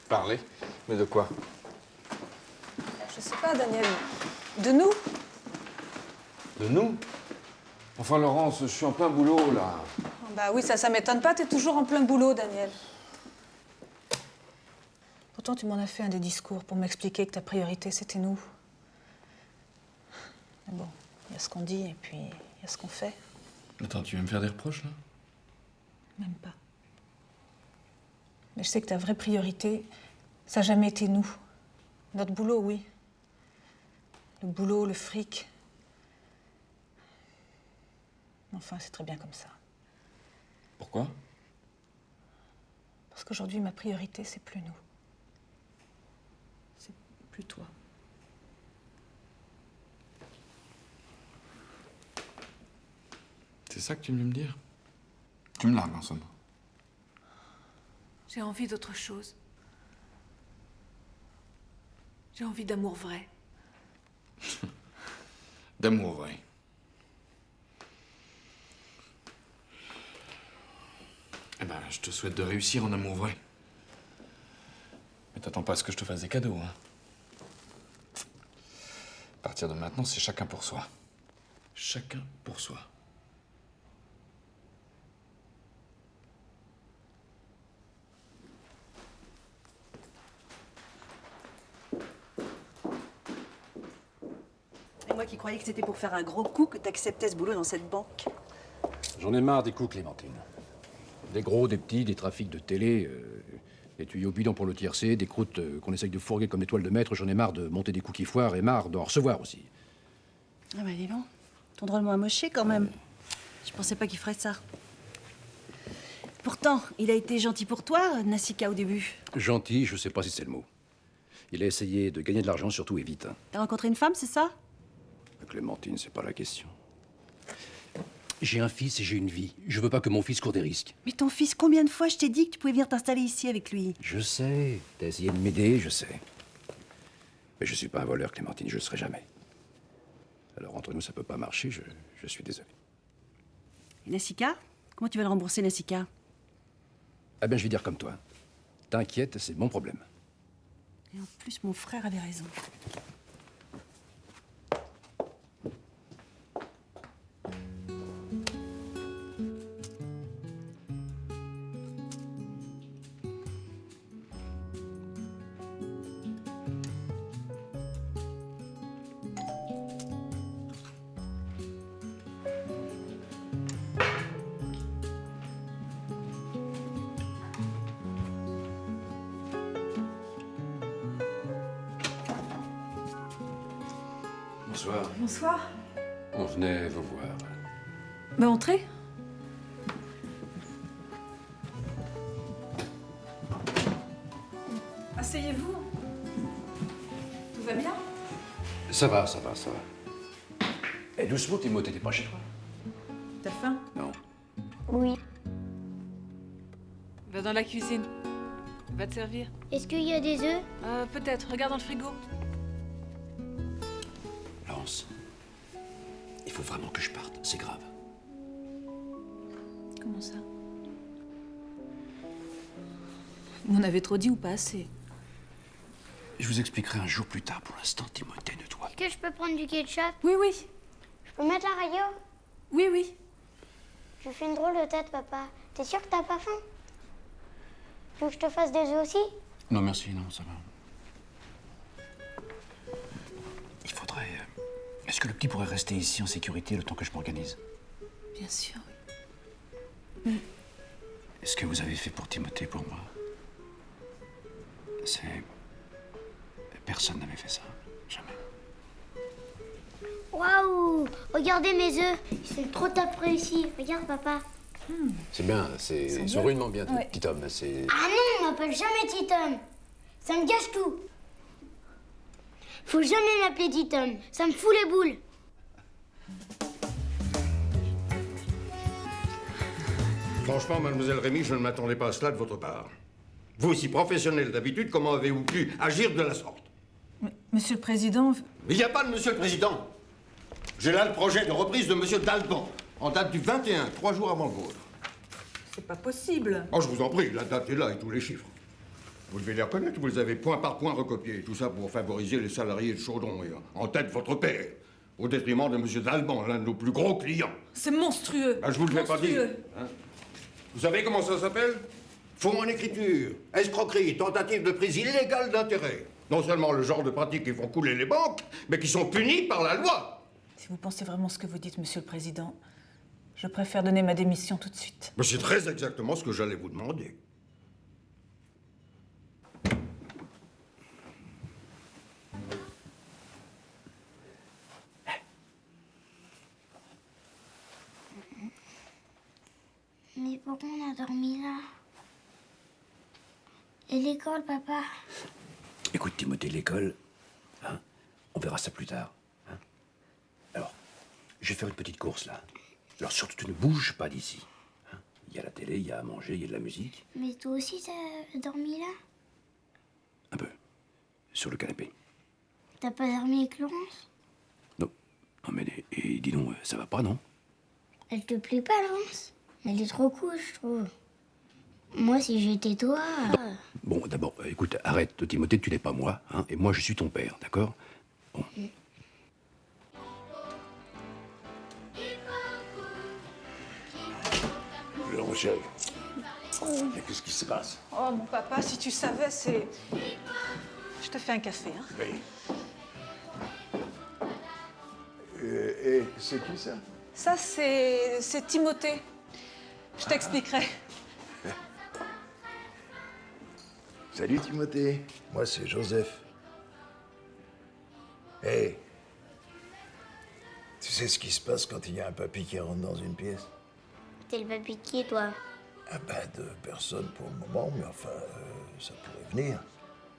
Parler? Mais de quoi? Je sais pas, Daniel. De nous? De nous? Enfin, Laurence, je suis en plein boulot, là. Bah oui, ça m'étonne pas, t'es toujours en plein boulot, Daniel. Pourtant, tu m'en as fait un des discours pour m'expliquer que ta priorité, c'était nous. Mais bon, il y a ce qu'on dit et puis il y a ce qu'on fait. Attends, tu veux me faire des reproches, là? Même pas. Mais je sais que ta vraie priorité, ça n'a jamais été nous. Notre boulot, oui. Le boulot, le fric. Enfin, c'est très bien comme ça. Pourquoi? Parce qu'aujourd'hui, ma priorité, c'est plus nous. C'est plus toi. C'est ça que tu veux me dire? Tu me largues, en somme. J'ai envie d'autre chose. J'ai envie d'amour vrai. D'amour vrai. Eh ben, je te souhaite de réussir en amour vrai. Mais t'attends pas à ce que je te fasse des cadeaux, hein. À partir de maintenant, c'est chacun pour soi. Chacun pour soi. Et moi qui croyais que c'était pour faire un gros coup que t'acceptais ce boulot dans cette banque. J'en ai marre des coups, Clémentine. Des gros, des petits, des trafics de télé, des tuyaux bidons pour le tiercé, des croûtes qu'on essaye de fourguer comme des toiles de maître. J'en ai marre de monter des coups qui foirent et marre d'en recevoir aussi. Ah bah dis donc, ton drôlement amoché quand même. Je pensais pas qu'il ferait ça. Pourtant, il a été gentil pour toi, Nassika, au début. Gentil, je sais pas si c'est le mot. Il a essayé de gagner de l'argent, surtout et vite. Hein. T'as rencontré une femme, c'est ça? Clémentine, c'est pas la question. J'ai un fils et j'ai une vie. Je veux pas que mon fils court des risques. Mais ton fils, combien de fois je t'ai dit que tu pouvais venir t'installer ici avec lui? Je sais. T'as essayé de m'aider, je sais. Mais je suis pas un voleur, Clémentine, je le serai jamais. Alors entre nous, ça peut pas marcher, je suis désolé. Et Nassika? Comment tu vas le rembourser, Nassika? Ah ben, je vais dire comme toi. T'inquiète, c'est mon problème. Et en plus, mon frère avait raison. Bonsoir. Bonsoir. On venait vous voir. Ben, entrez. Asseyez-vous. Tout va bien? Ça va, ça va, ça va. Eh, doucement, Timothée, t'es pas chez toi? T'as faim? Non. Oui. Va dans la cuisine. Va te servir. Est-ce qu'il y a des œufs? Peut-être. Regarde dans le frigo. Laurence, il faut vraiment que je parte, c'est grave. Comment ça? Vous en avez trop dit ou pas assez? Je vous expliquerai un jour plus tard. Pour l'instant, Timothée, ne doit. Est-ce que je peux prendre du ketchup? Oui, oui. Je peux mettre la radio? Oui, oui. Je fais une drôle de tête, papa. T'es sûr que t'as pas faim? Tu veux que je te fasse des œufs aussi? Non, merci, non, ça va. Il faudrait... Est-ce que le petit pourrait rester ici en sécurité le temps que je m'organise? Bien sûr, oui. Est-ce que vous avez fait pour Timothée, pour moi? C'est... Personne n'avait fait ça. Jamais. Waouh! Regardez mes œufs. Ils sont trop top réussis. Regarde, papa. C'est bien, ils sont rudement bien, Ouais. petit homme. C'est... Ah non, on m'appelle jamais Titom. Ça me gâche tout. Faut jamais m'appeler Titom. Ça me fout les boules. Franchement, mademoiselle Rémy, je ne m'attendais pas à cela de votre part. Vous aussi professionnel d'habitude, comment avez-vous pu agir de la sorte? Monsieur le Président... Il n'y a pas de monsieur le président. J'ai là le projet de reprise de monsieur Dalban, en date du 21, 3 jours avant le vôtre. C'est pas possible. Oh, je vous en prie, la date est là et tous les chiffres. Vous devez les reconnaître, vous les avez point par point recopiés. Tout ça pour favoriser les salariés de Chaudron et en tête votre père, au détriment de monsieur Dalban, l'un de nos plus gros clients. C'est monstrueux. Ah, je vous le fais pas dire. Hein? Vous savez comment ça s'appelle? Faux en écriture, escroquerie, tentative de prise illégale d'intérêt. Non seulement le genre de pratiques qui font couler les banques, mais qui sont punies par la loi. Si vous pensez vraiment ce que vous dites, Monsieur le Président, je préfère donner ma démission tout de suite. Mais c'est très exactement ce que j'allais vous demander. Mais pourquoi on a dormi là? Et l'école, papa? Écoute, Timothée, l'école, hein, on verra ça plus tard. Hein. Alors, je vais faire une petite course, là. Alors, surtout, tu ne bouges pas d'ici. Hein. Il y a la télé, il y a à manger, il y a de la musique. Mais toi aussi, t'as dormi là? Un peu. Sur le canapé. T'as pas dormi avec Laurence? Non, mais... Et dis donc, ça va pas, non? Elle te plaît pas, Laurence? Elle est trop cool, je trouve. Moi, si j'étais toi... Bon, d'abord, écoute, arrête, Timothée, tu n'es pas moi, hein, et moi, je suis ton père, d'accord? Bon. Laurent, chérie. Mais qu'est-ce qui se passe? Oh, mon papa, si tu savais, c'est... Je te fais un café, hein. Oui. Et c'est qui ça? Ça, c'est Timothée. Je t'expliquerai. Salut Timothée. Moi c'est Joseph. Hé. Tu sais ce qui se passe quand il y a un papy qui rentre dans une pièce? T'es le papy de qui, toi? Ah ben de personne pour le moment, mais enfin, ça pourrait venir.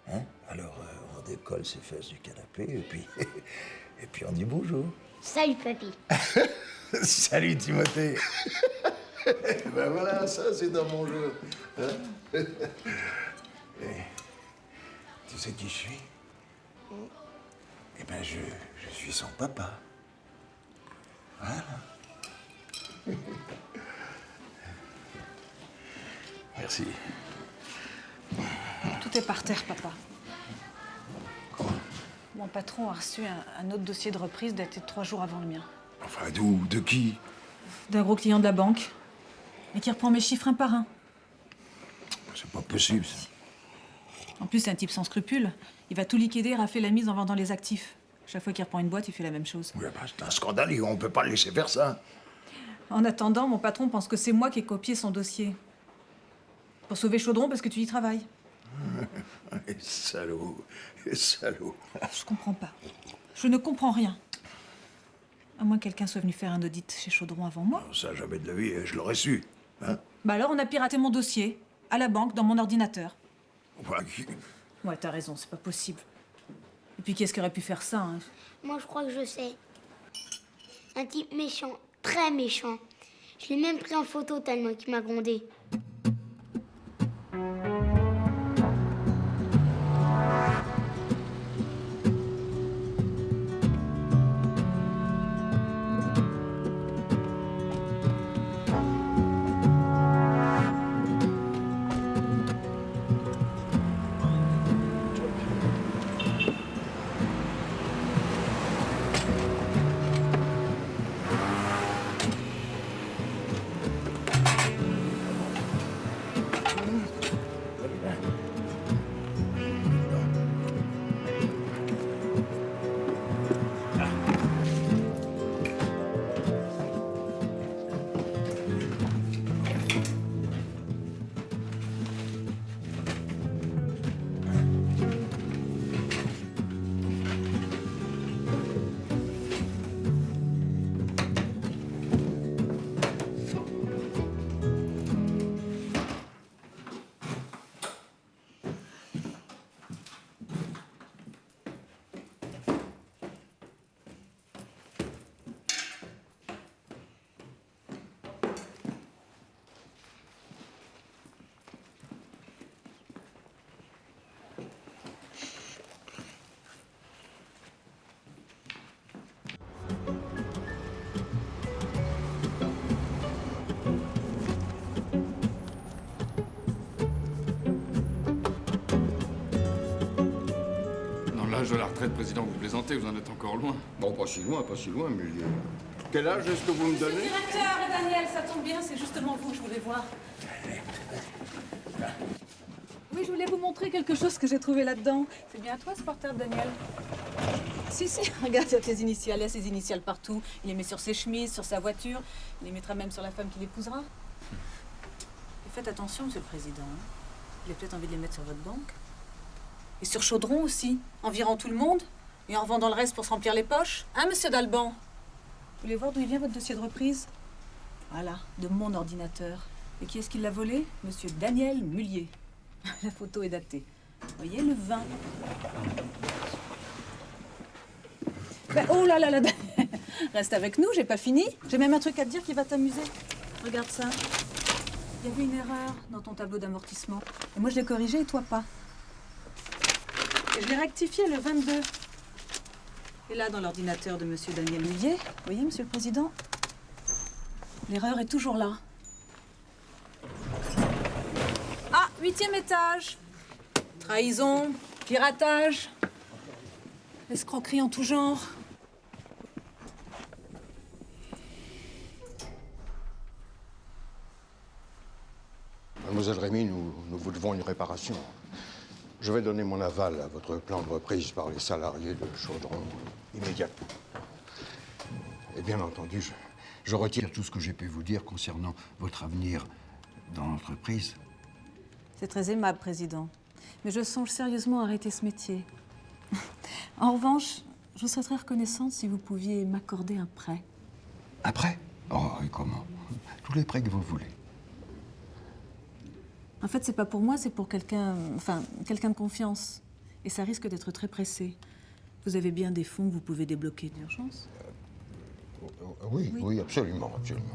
Hein? Alors on décolle ses fesses du canapé et puis, et puis on dit bonjour. Salut, papy. Salut Timothée. Ben voilà, ça c'est dans mon jeu. Hein? Et tu sais qui je suis? Eh ben je suis son papa. Merci. Tout est par terre, papa. Mon patron a reçu un autre dossier de reprise daté de 3 jours avant le mien. Enfin, d'où? De qui? D'un gros client de la banque. Mais qui reprend mes chiffres un par un. C'est pas possible, ça. En plus, c'est un type sans scrupules. Il va tout liquider et rafler la mise en vendant les actifs. Chaque fois qu'il reprend une boîte, il fait la même chose. Oui, bah, c'est un scandale et on peut pas le laisser faire ça. En attendant, mon patron pense que c'est moi qui ai copié son dossier. Pour sauver Chaudron parce que tu y travailles. Salaud. Salaud. Je comprends pas. Je ne comprends rien. À moins que quelqu'un soit venu faire un audit chez Chaudron avant moi. Ça, jamais de la vie, je l'aurais su. Hein? Bah alors, on a piraté mon dossier, à la banque, dans mon ordinateur. Enfin, Ouais, t'as raison, c'est pas possible. Et puis, qui est-ce qui aurait pu faire ça, hein? Moi, je crois que je sais. Un type méchant, très méchant. Je l'ai même pris en photo tellement qu'il m'a grondé. L'âge de la retraite, président, vous plaisantez, vous en êtes encore loin. Bon, pas si loin, mais... Quel âge est-ce que vous me donnez? Directeur, Daniel, ça tombe bien, c'est justement vous que je voulais voir. Oui, je voulais vous montrer quelque chose que j'ai trouvé là-dedans. C'est bien à toi, ce portable, Daniel? Si, regarde, il y a tes initiales, il y a ses initiales partout. Il les met sur ses chemises, sur sa voiture. Il les mettra même sur la femme qu'il épousera. Et faites attention, monsieur le président. Il a peut-être envie de les mettre sur votre banque. Et sur Chaudron aussi, en virant tout le monde et en revendant le reste pour se remplir les poches. Hein, monsieur Dalban? Vous voulez voir d'où il vient votre dossier de reprise? Voilà, de mon ordinateur. Et qui est-ce qui l'a volé? Monsieur Daniel Mullier. La photo est datée. Vous voyez, le 20. Ben, oh là là là, reste avec nous, j'ai pas fini. J'ai même un truc à te dire qui va t'amuser. Regarde ça. Il y avait une erreur dans ton tableau d'amortissement. Et moi, je l'ai corrigée et toi pas. Et je l'ai rectifié le 22. Et là, dans l'ordinateur de monsieur Daniel Mullier, vous voyez, monsieur le président, l'erreur est toujours là. Ah, 8e étage. Trahison, piratage, escroquerie en tout genre. Mademoiselle Rémy, nous vous devons une réparation. Je vais donner mon aval à votre plan de reprise par les salariés de Chaudron immédiatement. Et bien entendu, je retire tout ce que j'ai pu vous dire concernant votre avenir dans l'entreprise. C'est très aimable, président. Mais je songe sérieusement à arrêter ce métier. En revanche, je vous serais très reconnaissante si vous pouviez m'accorder un prêt. Un prêt? Oh, et comment? Tous les prêts que vous voulez. En fait, c'est pas pour moi, c'est pour quelqu'un, quelqu'un de confiance. Et ça risque d'être très pressé. Vous avez bien des fonds que vous pouvez débloquer d'urgence? Oui, absolument, absolument.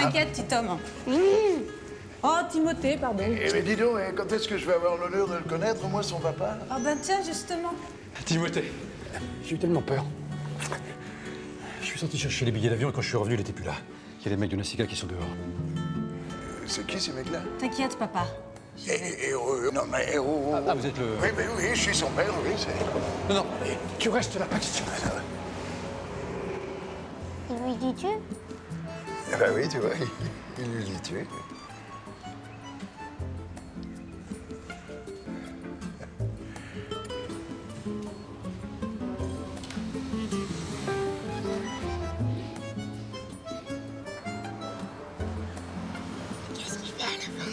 T'inquiète, petit homme. Oh, Timothée, pardon. Eh mais dis donc, quand est-ce que je vais avoir l'honneur de le connaître, moi, son papa? Ah ben tiens, justement. Timothée, j'ai eu tellement peur. Je suis sorti chercher les billets d'avion et quand je suis revenu, il était plus là. Il y a les mecs de Nassica qui sont dehors. C'est qui ces mecs-là? T'inquiète, papa. Non mais Ah, vous êtes le... Oui, je suis son père, oui, c'est... Non, tu restes là, pas question. Il lui dit tu? Eh ben oui, tu vois, il lui dit tu. Qu'est-ce qu'il fait à la fin?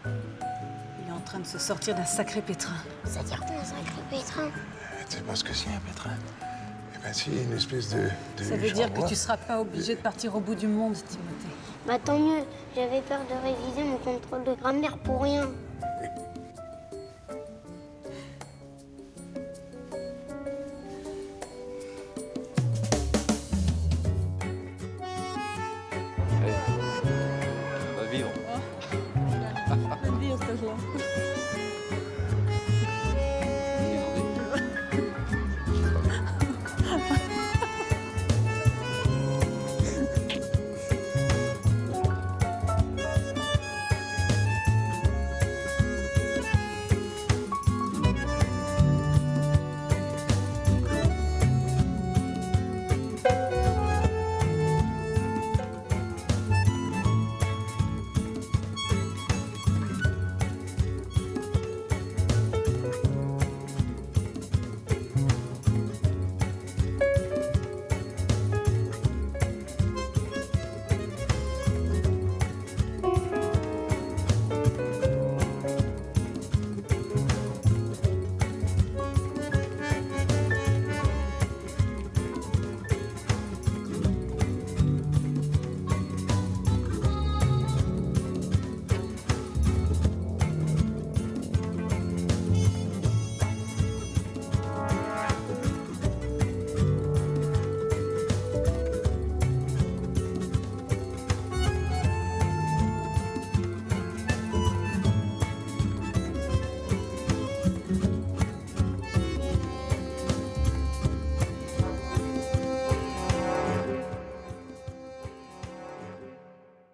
Il est en train de se sortir d'un sacré pétrin. C'est-à-dire quoi un sacré pétrin? Tu sais pas ce que c'est un pétrin? Eh ben si, une espèce de Ça veut dire que chambre. tu seras pas obligé de partir au bout du monde, Timothée. Bah tant mieux, j'avais peur de réviser mon contrôle de grammaire pour rien.